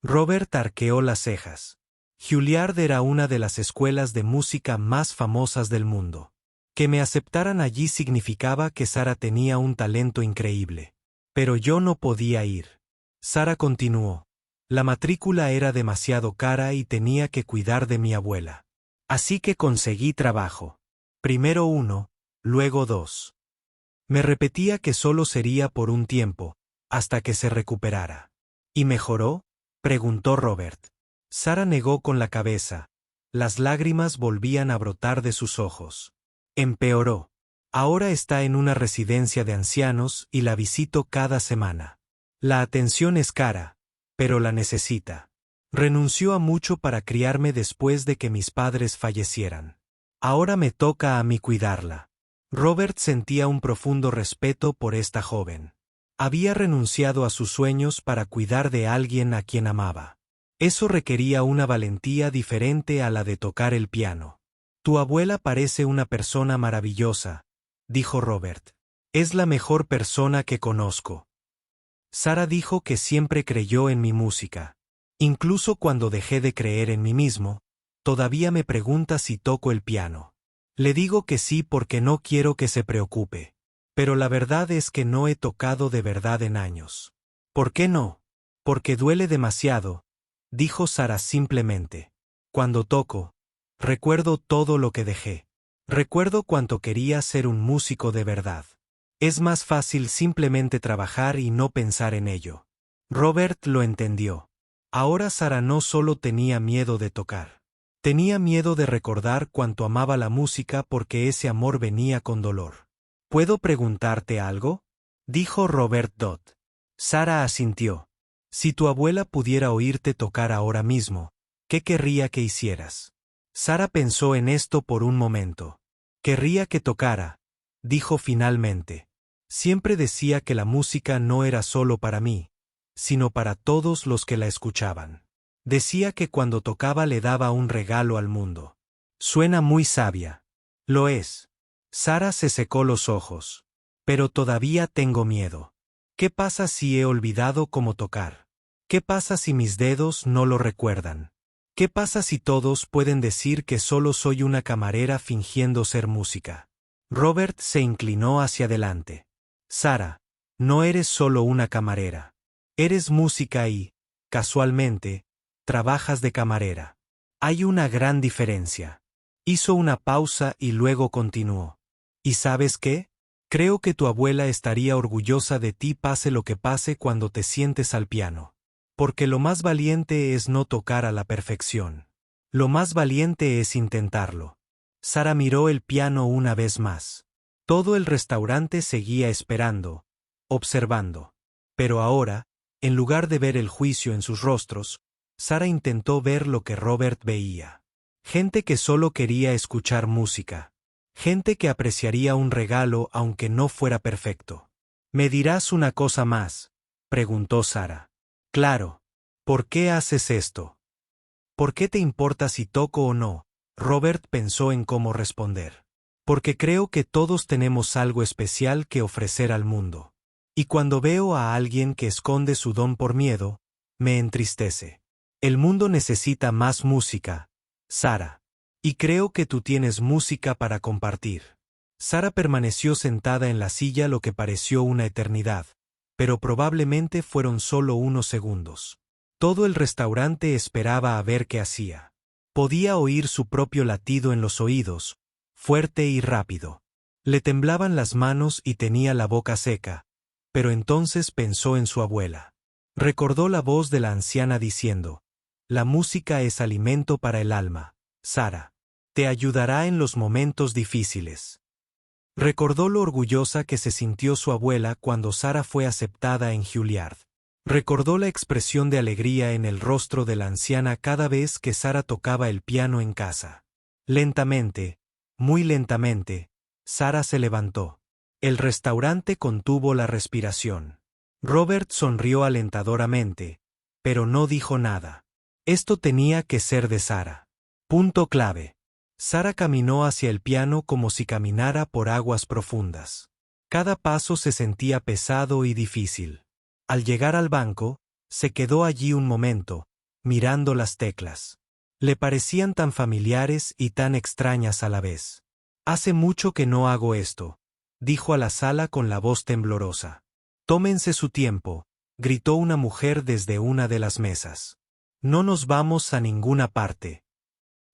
Robert arqueó las cejas. Juilliard era una de las escuelas de música más famosas del mundo. Que me aceptaran allí significaba que Sara tenía un talento increíble. Pero yo no podía ir. Sara continuó. La matrícula era demasiado cara y tenía que cuidar de mi abuela. Así que conseguí trabajo. Primero 1, luego 2. Me repetía que solo sería por un tiempo, hasta que se recuperara. ¿Y mejoró?, preguntó Robert. Sara negó con la cabeza. Las lágrimas volvían a brotar de sus ojos. Empeoró. Ahora está en una residencia de ancianos y la visito cada semana. La atención es cara, pero la necesita. Renunció a mucho para criarme después de que mis padres fallecieran. Ahora me toca a mí cuidarla. Robert sentía un profundo respeto por esta joven. Había renunciado a sus sueños para cuidar de alguien a quien amaba. Eso requería una valentía diferente a la de tocar el piano. «Tu abuela parece una persona maravillosa», dijo Robert. «Es la mejor persona que conozco». Sara dijo que siempre creyó en mi música. Incluso cuando dejé de creer en mí mismo, todavía me pregunta si toco el piano. Le digo que sí porque no quiero que se preocupe. Pero la verdad es que no he tocado de verdad en años. ¿Por qué no? Porque duele demasiado, dijo Sara simplemente. Cuando toco, recuerdo todo lo que dejé. Recuerdo cuánto quería ser un músico de verdad. Es más fácil simplemente trabajar y no pensar en ello. Robert lo entendió. Ahora Sara no solo tenía miedo de tocar. Tenía miedo de recordar cuánto amaba la música porque ese amor venía con dolor. ¿Puedo preguntarte algo?, dijo Robert Dodd. Sara asintió. Si tu abuela pudiera oírte tocar ahora mismo, ¿qué querría que hicieras? Sara pensó en esto por un momento. Querría que tocara, dijo finalmente. Siempre decía que la música no era solo para mí, sino para todos los que la escuchaban. Decía que cuando tocaba le daba un regalo al mundo. Suena muy sabia. Lo es. Sara se secó los ojos. Pero todavía tengo miedo. ¿Qué pasa si he olvidado cómo tocar? ¿Qué pasa si mis dedos no lo recuerdan? ¿Qué pasa si todos pueden decir que solo soy una camarera fingiendo ser música? Robert se inclinó hacia adelante. Sara, no eres solo una camarera. Eres música y, casualmente, trabajas de camarera. Hay una gran diferencia. Hizo una pausa y luego continuó. ¿Y sabes qué? Creo que tu abuela estaría orgullosa de ti pase lo que pase cuando te sientes al piano. Porque lo más valiente es no tocar a la perfección. Lo más valiente es intentarlo. Sara miró el piano una vez más. Todo el restaurante seguía esperando, observando. Pero ahora, en lugar de ver el juicio en sus rostros, Sara intentó ver lo que Robert veía. Gente que solo quería escuchar música. Gente que apreciaría un regalo aunque no fuera perfecto. ¿Me dirás una cosa más?, preguntó Sara. Claro. ¿Por qué haces esto? ¿Por qué te importa si toco o no? Robert pensó en cómo responder. Porque creo que todos tenemos algo especial que ofrecer al mundo. Y cuando veo a alguien que esconde su don por miedo, me entristece. El mundo necesita más música, Sara. Y creo que tú tienes música para compartir. Sara permaneció sentada en la silla lo que pareció una eternidad, pero probablemente fueron solo unos segundos. Todo el restaurante esperaba a ver qué hacía. Podía oír su propio latido en los oídos, fuerte y rápido. Le temblaban las manos y tenía la boca seca, pero entonces pensó en su abuela. Recordó la voz de la anciana diciendo: «La música es alimento para el alma, Sara. Te ayudará en los momentos difíciles». Recordó lo orgullosa que se sintió su abuela cuando Sara fue aceptada en Juilliard. Recordó la expresión de alegría en el rostro de la anciana cada vez que Sara tocaba el piano en casa. Lentamente, muy lentamente, Sara se levantó. El restaurante contuvo la respiración. Robert sonrió alentadoramente, pero no dijo nada. Esto tenía que ser de Sara. Punto clave. Sara caminó hacia el piano como si caminara por aguas profundas. Cada paso se sentía pesado y difícil. Al llegar al banco, se quedó allí un momento, mirando las teclas. Le parecían tan familiares y tan extrañas a la vez. «Hace mucho que no hago esto», dijo a la sala con la voz temblorosa. «Tómense su tiempo», gritó una mujer desde una de las mesas. «No nos vamos a ninguna parte».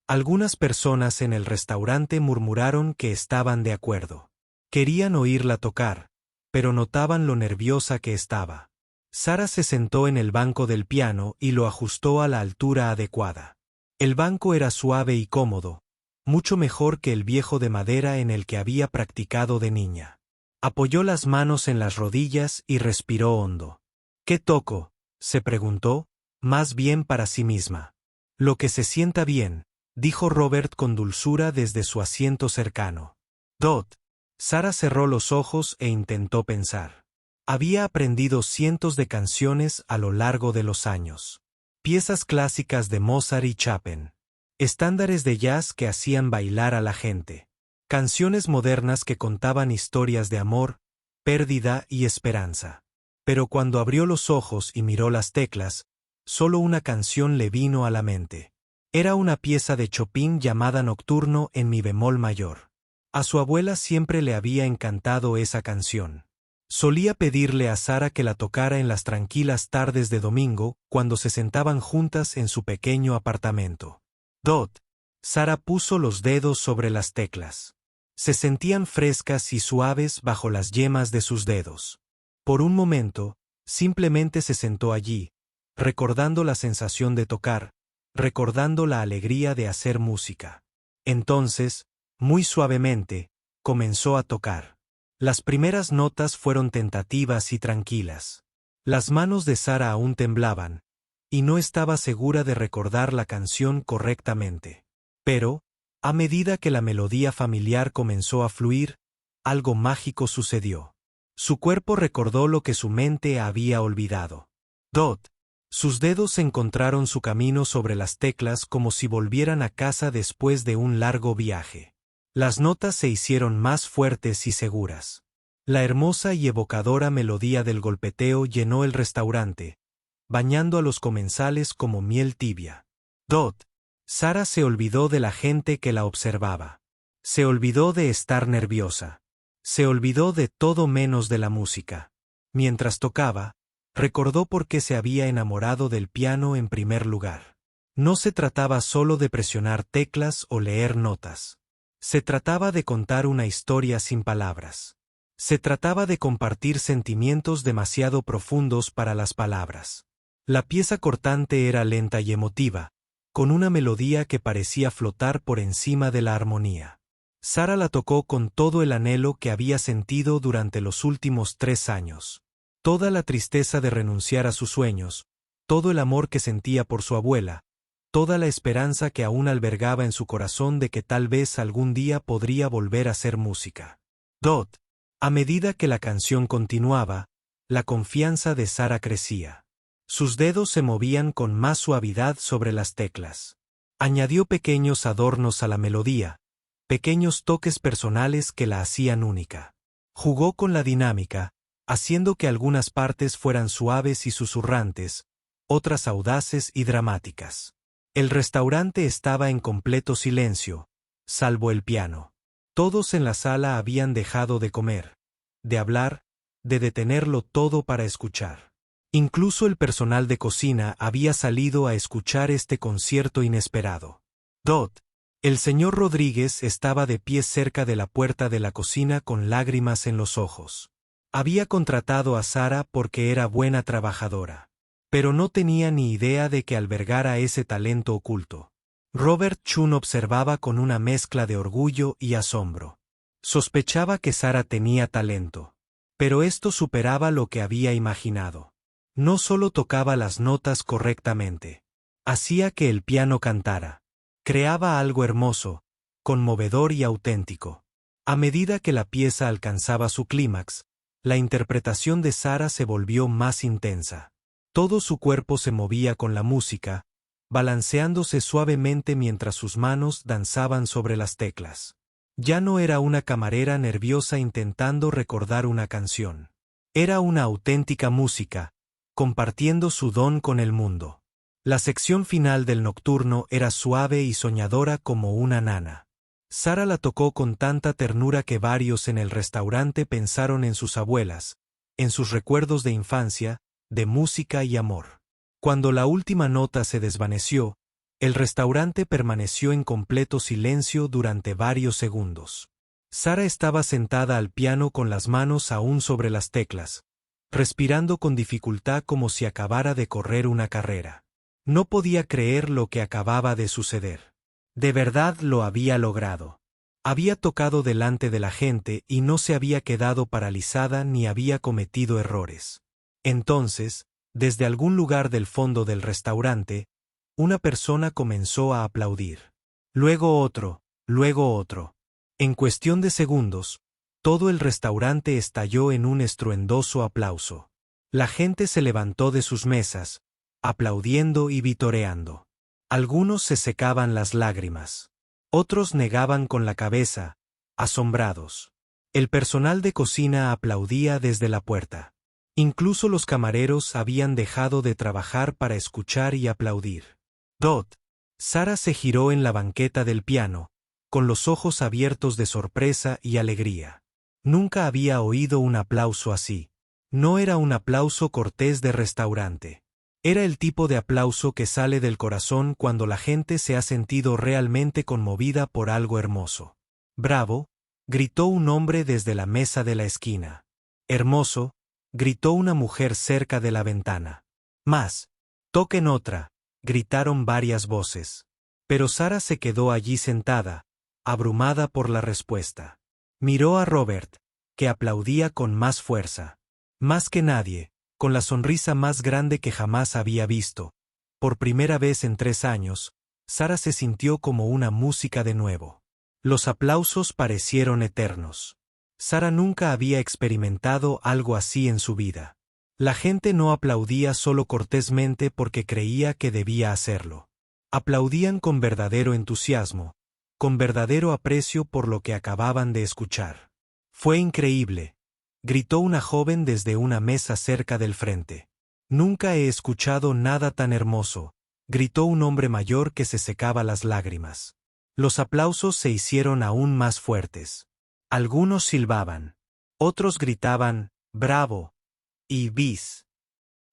Algunas personas en el restaurante murmuraron que estaban de acuerdo. Querían oírla tocar, pero notaban lo nerviosa que estaba. Sara se sentó en el banco del piano y lo ajustó a la altura adecuada. El banco era suave y cómodo, mucho mejor que el viejo de madera en el que había practicado de niña. Apoyó las manos en las rodillas y respiró hondo. «¿Qué toco?», se preguntó, más bien para sí misma. «Lo que se sienta bien», dijo Robert con dulzura desde su asiento cercano. «Dot». Sara cerró los ojos e intentó pensar. Había aprendido cientos de canciones a lo largo de los años. Piezas clásicas de Mozart y Chopin. Estándares de jazz que hacían bailar a la gente. Canciones modernas que contaban historias de amor, pérdida y esperanza. Pero cuando abrió los ojos y miró las teclas, solo una canción le vino a la mente. Era una pieza de Chopin llamada Nocturno en mi bemol mayor. A su abuela siempre le había encantado esa canción. Solía pedirle a Sara que la tocara en las tranquilas tardes de domingo, cuando se sentaban juntas en su pequeño apartamento. «Dot». Sara puso los dedos sobre las teclas. Se sentían frescas y suaves bajo las yemas de sus dedos. Por un momento, simplemente se sentó allí, recordando la sensación de tocar, recordando la alegría de hacer música. Entonces, muy suavemente, comenzó a tocar. Las primeras notas fueron tentativas y tranquilas. Las manos de Sara aún temblaban, y no estaba segura de recordar la canción correctamente. Pero, a medida que la melodía familiar comenzó a fluir, algo mágico sucedió. Su cuerpo recordó lo que su mente había olvidado. «Dot». Sus dedos encontraron su camino sobre las teclas como si volvieran a casa después de un largo viaje. Las notas se hicieron más fuertes y seguras. La hermosa y evocadora melodía del golpeteo llenó el restaurante, bañando a los comensales como miel tibia. «Dot». Sara se olvidó de la gente que la observaba. Se olvidó de estar nerviosa. Se olvidó de todo menos de la música. Mientras tocaba, recordó por qué se había enamorado del piano en primer lugar. No se trataba solo de presionar teclas o leer notas. Se trataba de contar una historia sin palabras. Se trataba de compartir sentimientos demasiado profundos para las palabras. La pieza cortante era lenta y emotiva, con una melodía que parecía flotar por encima de la armonía. Sara la tocó con todo el anhelo que había sentido durante los últimos 3 años. Toda la tristeza de renunciar a sus sueños, todo el amor que sentía por su abuela, toda la esperanza que aún albergaba en su corazón de que tal vez algún día podría volver a hacer música. A medida que la canción continuaba, la confianza de Sara crecía. Sus dedos se movían con más suavidad sobre las teclas. Añadió pequeños adornos a la melodía, pequeños toques personales que la hacían única. Jugó con la dinámica, haciendo que algunas partes fueran suaves y susurrantes, otras audaces y dramáticas. El restaurante estaba en completo silencio, salvo el piano. Todos en la sala habían dejado de comer, de hablar, de detenerlo todo para escuchar. Incluso el personal de cocina había salido a escuchar este concierto inesperado. El señor Rodríguez estaba de pie cerca de la puerta de la cocina con lágrimas en los ojos. Había contratado a Sara porque era buena trabajadora, pero no tenía ni idea de que albergara ese talento oculto. Robert Chun observaba con una mezcla de orgullo y asombro. Sospechaba que Sara tenía talento, pero esto superaba lo que había imaginado. No solo tocaba las notas correctamente, hacía que el piano cantara. Creaba algo hermoso, conmovedor y auténtico. A medida que la pieza alcanzaba su clímax, la interpretación de Sara se volvió más intensa. Todo su cuerpo se movía con la música, balanceándose suavemente mientras sus manos danzaban sobre las teclas. Ya no era una camarera nerviosa intentando recordar una canción. Era una auténtica música, compartiendo su don con el mundo. La sección final del nocturno era suave y soñadora como una nana. Sara la tocó con tanta ternura que varios en el restaurante pensaron en sus abuelas, en sus recuerdos de infancia, de música y amor. Cuando la última nota se desvaneció, el restaurante permaneció en completo silencio durante varios segundos. Sara estaba sentada al piano con las manos aún sobre las teclas, respirando con dificultad como si acabara de correr una carrera. No podía creer lo que acababa de suceder. De verdad lo había logrado. Había tocado delante de la gente y no se había quedado paralizada ni había cometido errores. Entonces, desde algún lugar del fondo del restaurante, una persona comenzó a aplaudir. Luego otro, luego otro. En cuestión de segundos, todo el restaurante estalló en un estruendoso aplauso. La gente se levantó de sus mesas, aplaudiendo y vitoreando. Algunos se secaban las lágrimas. Otros negaban con la cabeza, asombrados. El personal de cocina aplaudía desde la puerta. Incluso los camareros habían dejado de trabajar para escuchar y aplaudir. Sara se giró en la banqueta del piano, con los ojos abiertos de sorpresa y alegría. Nunca había oído un aplauso así. No era un aplauso cortés de restaurante. Era el tipo de aplauso que sale del corazón cuando la gente se ha sentido realmente conmovida por algo hermoso. «¡Bravo!», gritó un hombre desde la mesa de la esquina. «¡Hermoso!», gritó una mujer cerca de la ventana. «¡Más! ¡Toquen otra!», gritaron varias voces. Pero Sara se quedó allí sentada, abrumada por la respuesta. Miró a Robert, que aplaudía con más fuerza. Más que nadie, con la sonrisa más grande que jamás había visto. Por primera vez en 3 años, Sara se sintió como una música de nuevo. Los aplausos parecieron eternos. Sara nunca había experimentado algo así en su vida. La gente no aplaudía solo cortésmente porque creía que debía hacerlo. Aplaudían con verdadero entusiasmo, con verdadero aprecio por lo que acababan de escuchar. «Fue increíble», gritó una joven desde una mesa cerca del frente. «Nunca he escuchado nada tan hermoso», gritó un hombre mayor que se secaba las lágrimas. Los aplausos se hicieron aún más fuertes. Algunos silbaban. Otros gritaban, «¡Bravo!» y «¡Bis!».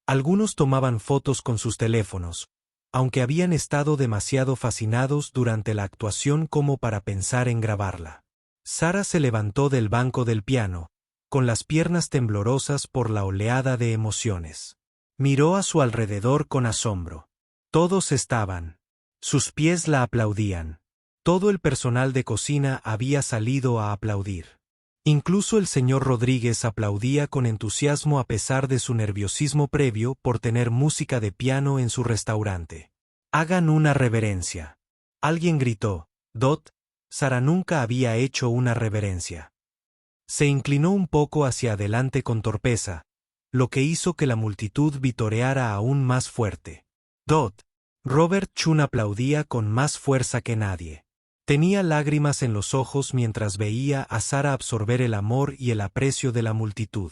Algunos tomaban fotos con sus teléfonos, aunque habían estado demasiado fascinados durante la actuación como para pensar en grabarla. Sara se levantó del banco del piano, con las piernas temblorosas por la oleada de emociones. Miró a su alrededor con asombro. Todos estaban. Sus pies la aplaudían. Todo el personal de cocina había salido a aplaudir. Incluso el señor Rodríguez aplaudía con entusiasmo a pesar de su nerviosismo previo por tener música de piano en su restaurante. Hagan una reverencia. Alguien gritó. Dot. Sara nunca había hecho una reverencia. Se inclinó un poco hacia adelante con torpeza, lo que hizo que la multitud vitoreara aún más fuerte. Dot. Robert Chun aplaudía con más fuerza que nadie. Tenía lágrimas en los ojos mientras veía a Sara absorber el amor y el aprecio de la multitud.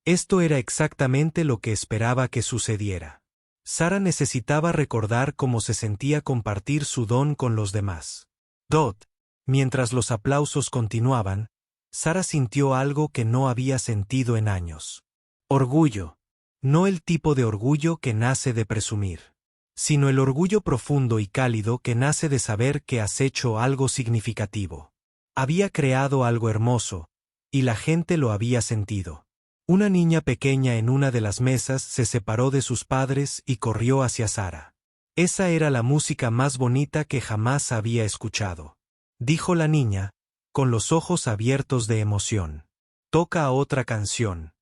Esto era exactamente lo que esperaba que sucediera. Sara necesitaba recordar cómo se sentía compartir su don con los demás. Dot. Mientras los aplausos continuaban, Sara sintió algo que no había sentido en años. Orgullo. No el tipo de orgullo que nace de presumir, sino el orgullo profundo y cálido que nace de saber que has hecho algo significativo. Había creado algo hermoso, y la gente lo había sentido. Una niña pequeña en una de las mesas se separó de sus padres y corrió hacia Sara. Esa era la música más bonita que jamás había escuchado, dijo la niña, con los ojos abiertos de emoción. Toca otra canción.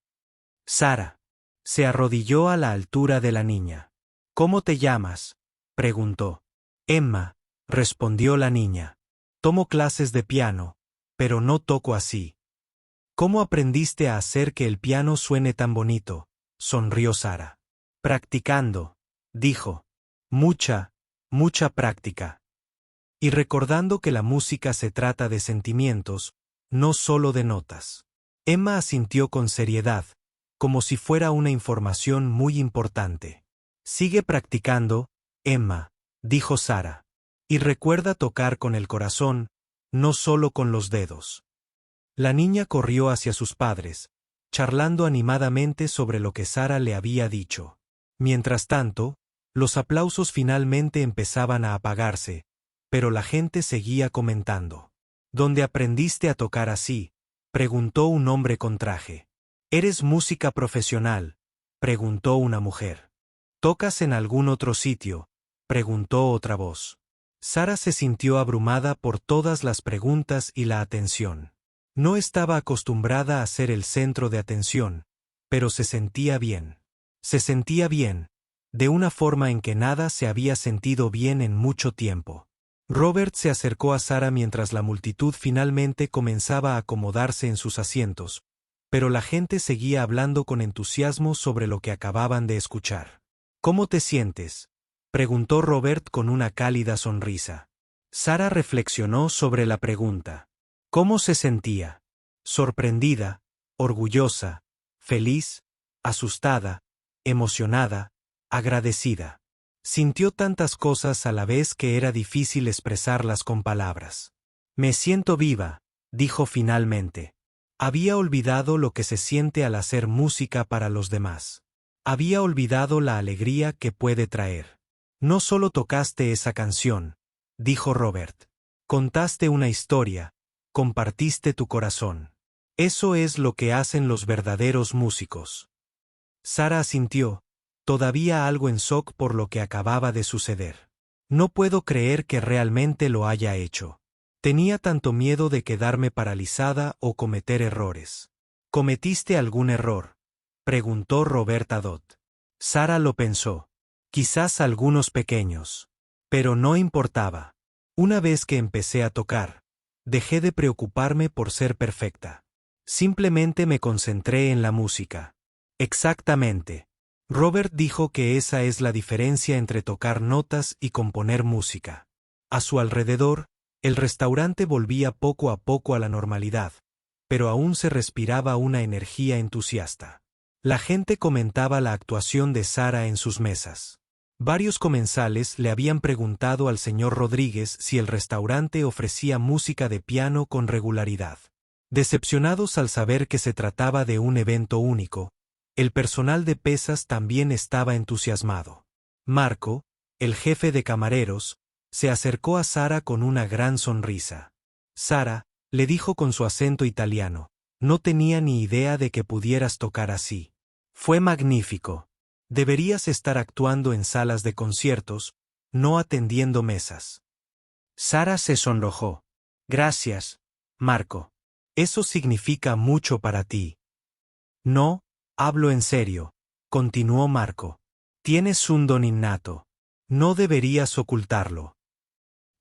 Sara se arrodilló a la altura de la niña. ¿Cómo te llamas?, preguntó. Emma, respondió la niña. Tomo clases de piano, pero no toco así. ¿Cómo aprendiste a hacer que el piano suene tan bonito?, sonrió Sara. Practicando, dijo. Mucha práctica. Y recordando que la música se trata de sentimientos, no solo de notas. Emma asintió con seriedad, como si fuera una información muy importante. Sigue practicando, Emma, dijo Sara. Y recuerda tocar con el corazón, no solo con los dedos. La niña corrió hacia sus padres, charlando animadamente sobre lo que Sara le había dicho. Mientras tanto, los aplausos finalmente empezaban a apagarse, pero la gente seguía comentando. ¿Dónde aprendiste a tocar así?, preguntó un hombre con traje. ¿Eres música profesional?, preguntó una mujer. ¿Tocas en algún otro sitio?, preguntó otra voz. Sara se sintió abrumada por todas las preguntas y la atención. No estaba acostumbrada a ser el centro de atención, pero se sentía bien. Se sentía bien, de una forma en que nada se había sentido bien en mucho tiempo. Robert se acercó a Sara mientras la multitud finalmente comenzaba a acomodarse en sus asientos, pero la gente seguía hablando con entusiasmo sobre lo que acababan de escuchar. ¿Cómo te sientes?, preguntó Robert con una cálida sonrisa. Sara reflexionó sobre la pregunta. ¿Cómo se sentía? Sorprendida, orgullosa, feliz, asustada, emocionada, agradecida. Sintió tantas cosas a la vez que era difícil expresarlas con palabras. Me siento viva, dijo finalmente. Había olvidado lo que se siente al hacer música para los demás. Había olvidado la alegría que puede traer. No solo tocaste esa canción, dijo Robert. Contaste una historia, compartiste tu corazón. Eso es lo que hacen los verdaderos músicos. Sara asintió, todavía algo en shock por lo que acababa de suceder. No puedo creer que realmente lo haya hecho. Tenía tanto miedo de quedarme paralizada o cometer errores. ¿Cometiste algún error?, preguntó Roberta Dot. Sara lo pensó. Quizás algunos pequeños. Pero no importaba. Una vez que empecé a tocar, dejé de preocuparme por ser perfecta. Simplemente me concentré en la música. Exactamente. Robert dijo que esa es la diferencia entre tocar notas y componer música. A su alrededor, el restaurante volvía poco a poco a la normalidad, pero aún se respiraba una energía entusiasta. La gente comentaba la actuación de Sara en sus mesas. Varios comensales le habían preguntado al señor Rodríguez si el restaurante ofrecía música de piano con regularidad. Decepcionados al saber que se trataba de un evento único, el personal de pesas también estaba entusiasmado. Marco, el jefe de camareros, se acercó a Sara con una gran sonrisa. Sara, le dijo con su acento italiano, no tenía ni idea de que pudieras tocar así. Fue magnífico. Deberías estar actuando en salas de conciertos, no atendiendo mesas. Sara se sonrojó. Gracias, Marco. Eso significa mucho para ti. No, hablo en serio, continuó Marco. Tienes un don innato. No deberías ocultarlo.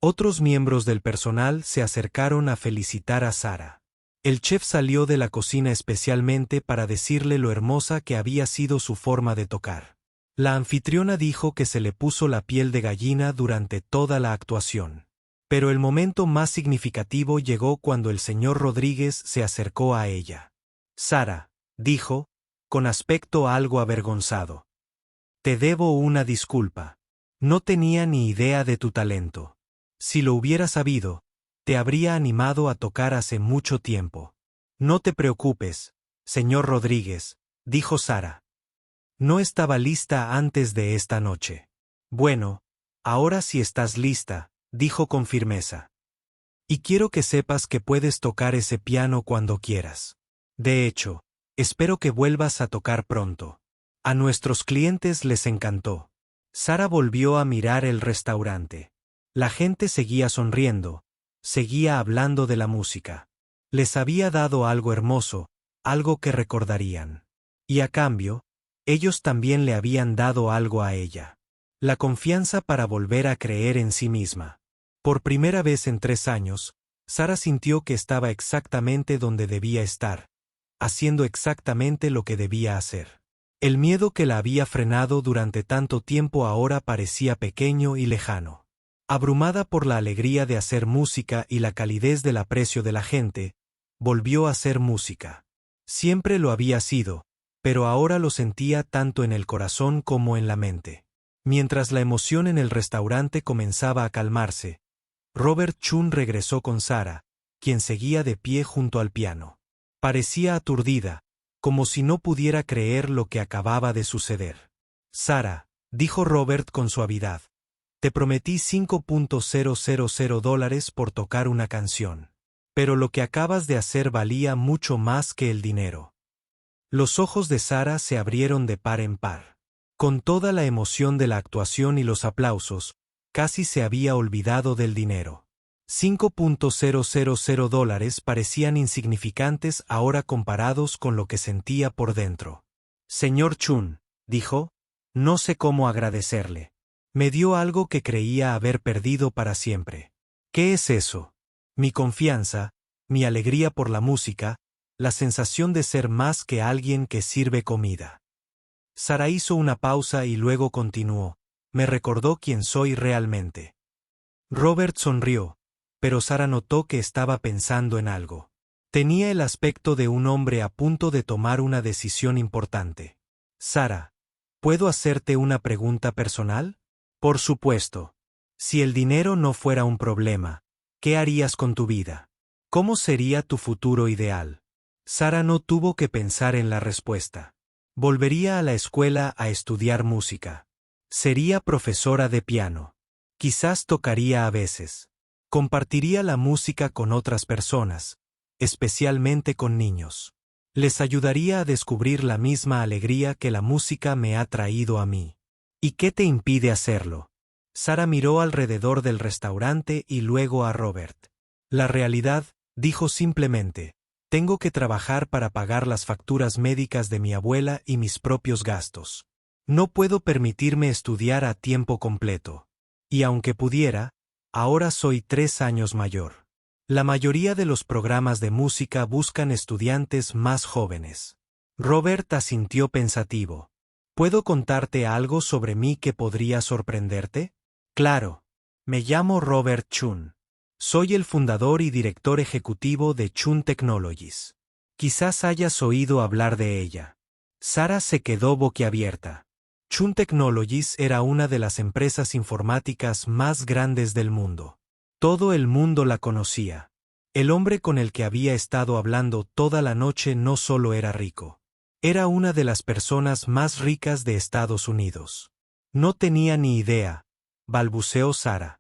Otros miembros del personal se acercaron a felicitar a Sara. El chef salió de la cocina especialmente para decirle lo hermosa que había sido su forma de tocar. La anfitriona dijo que se le puso la piel de gallina durante toda la actuación. Pero el momento más significativo llegó cuando el señor Rodríguez se acercó a ella. Sara, dijo, con aspecto algo avergonzado. Te debo una disculpa. No tenía ni idea de tu talento. Si lo hubiera sabido, te habría animado a tocar hace mucho tiempo. No te preocupes, señor Rodríguez, dijo Sara. No estaba lista antes de esta noche. Bueno, ahora sí estás lista, dijo con firmeza. Y quiero que sepas que puedes tocar ese piano cuando quieras. De hecho, espero que vuelvas a tocar pronto. A nuestros clientes les encantó. Sara volvió a mirar el restaurante. La gente seguía sonriendo, seguía hablando de la música. Les había dado algo hermoso, algo que recordarían. Y a cambio, ellos también le habían dado algo a ella. La confianza para volver a creer en sí misma. Por primera vez en 3 años, Sara sintió que estaba exactamente donde debía estar, haciendo exactamente lo que debía hacer. El miedo que la había frenado durante tanto tiempo ahora parecía pequeño y lejano. Abrumada por la alegría de hacer música y la calidez del aprecio de la gente, volvió a hacer música. Siempre lo había sido, pero ahora lo sentía tanto en el corazón como en la mente. Mientras la emoción en el restaurante comenzaba a calmarse, Robert Chun regresó con Sara, quien seguía de pie junto al piano. Parecía aturdida, como si no pudiera creer lo que acababa de suceder. Sara, dijo Robert con suavidad, te prometí $5,000 por tocar una canción. Pero lo que acabas de hacer valía mucho más que el dinero. Los ojos de Sara se abrieron de par en par. Con toda la emoción de la actuación y los aplausos, casi se había olvidado del dinero. $5,000 parecían insignificantes ahora comparados con lo que sentía por dentro. Señor Chun, dijo, no sé cómo agradecerle. Me dio algo que creía haber perdido para siempre. ¿Qué es eso? Mi confianza, mi alegría por la música, la sensación de ser más que alguien que sirve comida. Sara hizo una pausa y luego continuó. Me recordó quién soy realmente. Robert sonrió, pero Sara notó que estaba pensando en algo. Tenía el aspecto de un hombre a punto de tomar una decisión importante. Sara, ¿puedo hacerte una pregunta personal? Por supuesto. Si el dinero no fuera un problema, ¿qué harías con tu vida? ¿Cómo sería tu futuro ideal? Sara no tuvo que pensar en la respuesta. Volvería a la escuela a estudiar música. Sería profesora de piano. Quizás tocaría a veces. Compartiría la música con otras personas, especialmente con niños. Les ayudaría a descubrir la misma alegría que la música me ha traído a mí. ¿Y qué te impide hacerlo? Sara miró alrededor del restaurante y luego a Robert. La realidad, dijo simplemente, tengo que trabajar para pagar las facturas médicas de mi abuela y mis propios gastos. No puedo permitirme estudiar a tiempo completo. Y aunque pudiera, ahora soy 3 años mayor. La mayoría de los programas de música buscan estudiantes más jóvenes. Robert asintió pensativo. ¿Puedo contarte algo sobre mí que podría sorprenderte? Claro. Me llamo Robert Chun. Soy el fundador y director ejecutivo de Chun Technologies. Quizás hayas oído hablar de ella. Sara se quedó boquiabierta. Chun Technologies era una de las empresas informáticas más grandes del mundo. Todo el mundo la conocía. El hombre con el que había estado hablando toda la noche no solo era rico. Era una de las personas más ricas de Estados Unidos. No tenía ni idea, balbuceó Sara.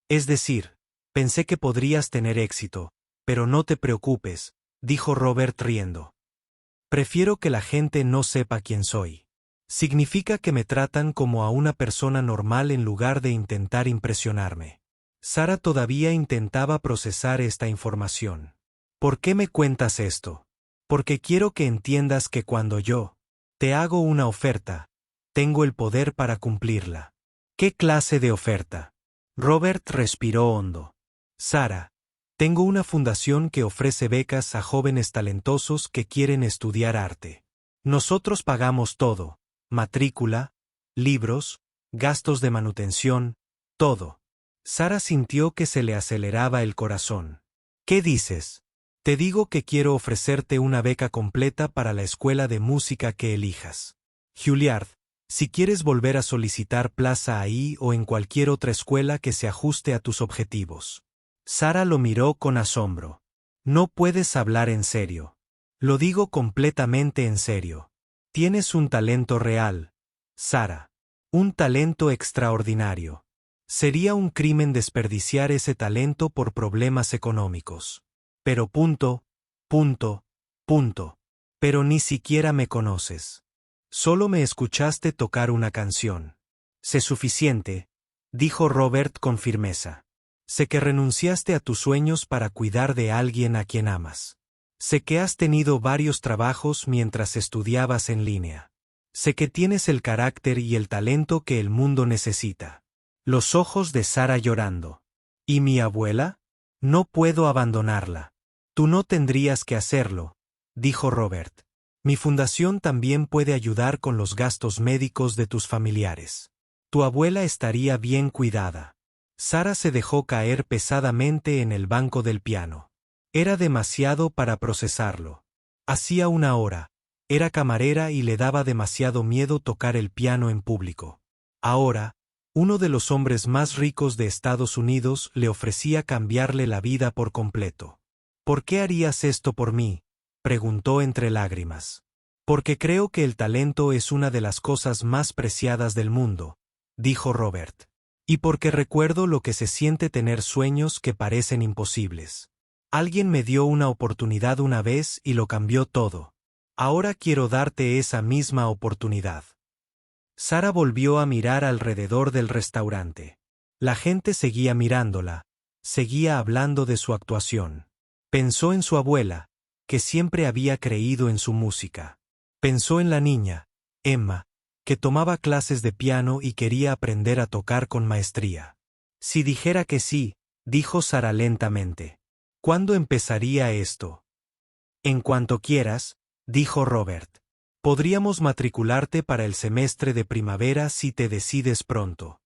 Es decir, pensé que podrías tener éxito, pero no te preocupes, dijo Robert riendo. Prefiero que la gente no sepa quién soy. Significa que me tratan como a una persona normal en lugar de intentar impresionarme. Sara todavía intentaba procesar esta información. ¿Por qué me cuentas esto? Porque quiero que entiendas que cuando yo te hago una oferta, tengo el poder para cumplirla. ¿Qué clase de oferta? Robert respiró hondo. Sara, tengo una fundación que ofrece becas a jóvenes talentosos que quieren estudiar arte. Nosotros pagamos todo: matrícula, libros, gastos de manutención, todo. Sara sintió que se le aceleraba el corazón. ¿Qué dices? Te digo que quiero ofrecerte una beca completa para la escuela de música que elijas. Juilliard, si quieres volver a solicitar plaza ahí o en cualquier otra escuela que se ajuste a tus objetivos. Sara lo miró con asombro. No puedes hablar en serio. Lo digo completamente en serio. Tienes un talento real, Sara. Un talento extraordinario. Sería un crimen desperdiciar ese talento por problemas económicos. Pero punto. Pero ni siquiera me conoces. Solo me escuchaste tocar una canción. Sé suficiente, dijo Robert con firmeza. Sé que renunciaste a tus sueños para cuidar de alguien a quien amas. Sé que has tenido varios trabajos mientras estudiabas en línea. Sé que tienes el carácter y el talento que el mundo necesita. Los ojos de Sara llorando. ¿Y mi abuela? No puedo abandonarla. Tú no tendrías que hacerlo, dijo Robert. Mi fundación también puede ayudar con los gastos médicos de tus familiares. Tu abuela estaría bien cuidada. Sara se dejó caer pesadamente en el banco del piano. Era demasiado para procesarlo. Hacía una hora. Era camarera y le daba demasiado miedo tocar el piano en público. Ahora, uno de los hombres más ricos de Estados Unidos le ofrecía cambiarle la vida por completo. ¿Por qué harías esto por mí?, preguntó entre lágrimas. Porque creo que el talento es una de las cosas más preciadas del mundo, dijo Robert. Y porque recuerdo lo que se siente tener sueños que parecen imposibles. Alguien me dio una oportunidad una vez y lo cambió todo. Ahora quiero darte esa misma oportunidad. Sara volvió a mirar alrededor del restaurante. La gente seguía mirándola, seguía hablando de su actuación. Pensó en su abuela, que siempre había creído en su música. Pensó en la niña, Emma, que tomaba clases de piano y quería aprender a tocar con maestría. Si dijera que sí, dijo Sara lentamente. ¿Cuándo empezaría esto? En cuanto quieras, dijo Robert. Podríamos matricularte para el semestre de primavera si te decides pronto.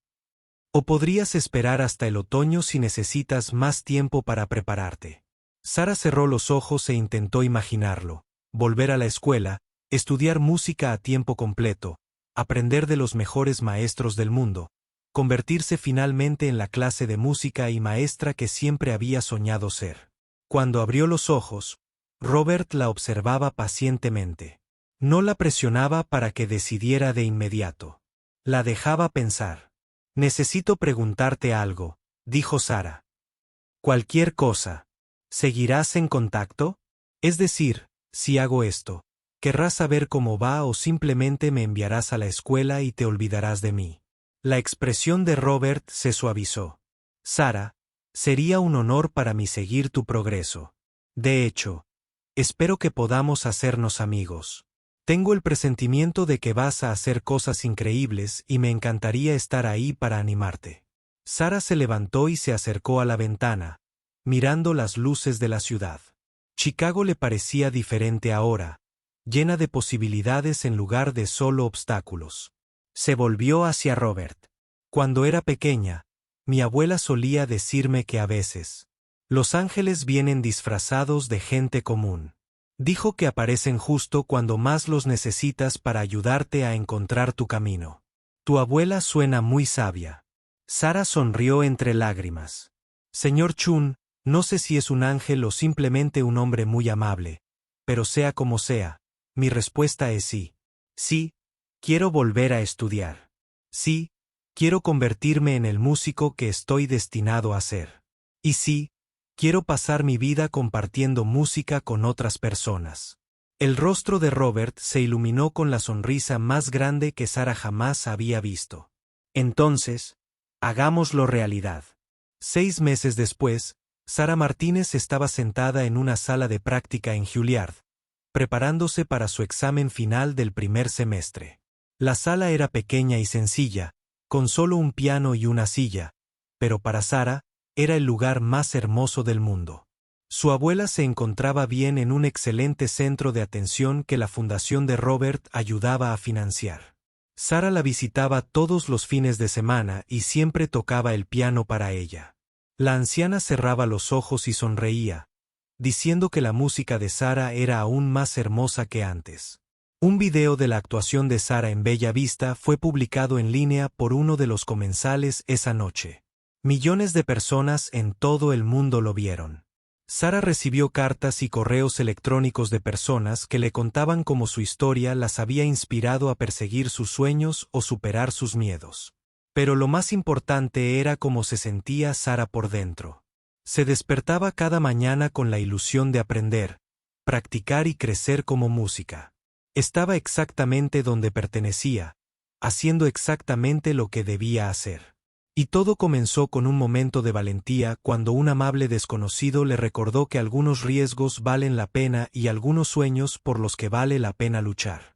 O podrías esperar hasta el otoño si necesitas más tiempo para prepararte. Sara cerró los ojos e intentó imaginarlo. Volver a la escuela, estudiar música a tiempo completo, aprender de los mejores maestros del mundo, convertirse finalmente en la clase de música y maestra que siempre había soñado ser. Cuando abrió los ojos, Robert la observaba pacientemente. No la presionaba para que decidiera de inmediato. La dejaba pensar. Necesito preguntarte algo, dijo Sara. Cualquier cosa. ¿Seguirás en contacto? Es decir, si hago esto, ¿querrás saber cómo va o simplemente me enviarás a la escuela y te olvidarás de mí? La expresión de Robert se suavizó. Sara, sería un honor para mí seguir tu progreso. De hecho, espero que podamos hacernos amigos. Tengo el presentimiento de que vas a hacer cosas increíbles y me encantaría estar ahí para animarte. Sara se levantó y se acercó a la ventana, mirando las luces de la ciudad. Chicago le parecía diferente ahora, llena de posibilidades en lugar de solo obstáculos. Se volvió hacia Robert. Cuando era pequeña, mi abuela solía decirme que a veces, los ángeles vienen disfrazados de gente común. Dijo que aparecen justo cuando más los necesitas para ayudarte a encontrar tu camino. Tu abuela suena muy sabia. Sara sonrió entre lágrimas. Señor Chun, no sé si es un ángel o simplemente un hombre muy amable, pero sea como sea, mi respuesta es sí. Sí, quiero volver a estudiar. Sí, quiero convertirme en el músico que estoy destinado a ser. Y sí, quiero pasar mi vida compartiendo música con otras personas. El rostro de Robert se iluminó con la sonrisa más grande que Sara jamás había visto. Entonces, hagámoslo realidad. 6 meses después, Sara Martínez estaba sentada en una sala de práctica en Juilliard, preparándose para su examen final del primer semestre. La sala era pequeña y sencilla, con solo un piano y una silla, pero para Sara, era el lugar más hermoso del mundo. Su abuela se encontraba bien en un excelente centro de atención que la fundación de Robert ayudaba a financiar. Sara la visitaba todos los fines de semana y siempre tocaba el piano para ella. La anciana cerraba los ojos y sonreía, diciendo que la música de Sara era aún más hermosa que antes. Un video de la actuación de Sara en Bella Vista fue publicado en línea por uno de los comensales esa noche. Millones de personas en todo el mundo lo vieron. Sara recibió cartas y correos electrónicos de personas que le contaban cómo su historia las había inspirado a perseguir sus sueños o superar sus miedos. Pero lo más importante era cómo se sentía Sara por dentro. Se despertaba cada mañana con la ilusión de aprender, practicar y crecer como música. Estaba exactamente donde pertenecía, haciendo exactamente lo que debía hacer. Y todo comenzó con un momento de valentía cuando un amable desconocido le recordó que algunos riesgos valen la pena y algunos sueños por los que vale la pena luchar.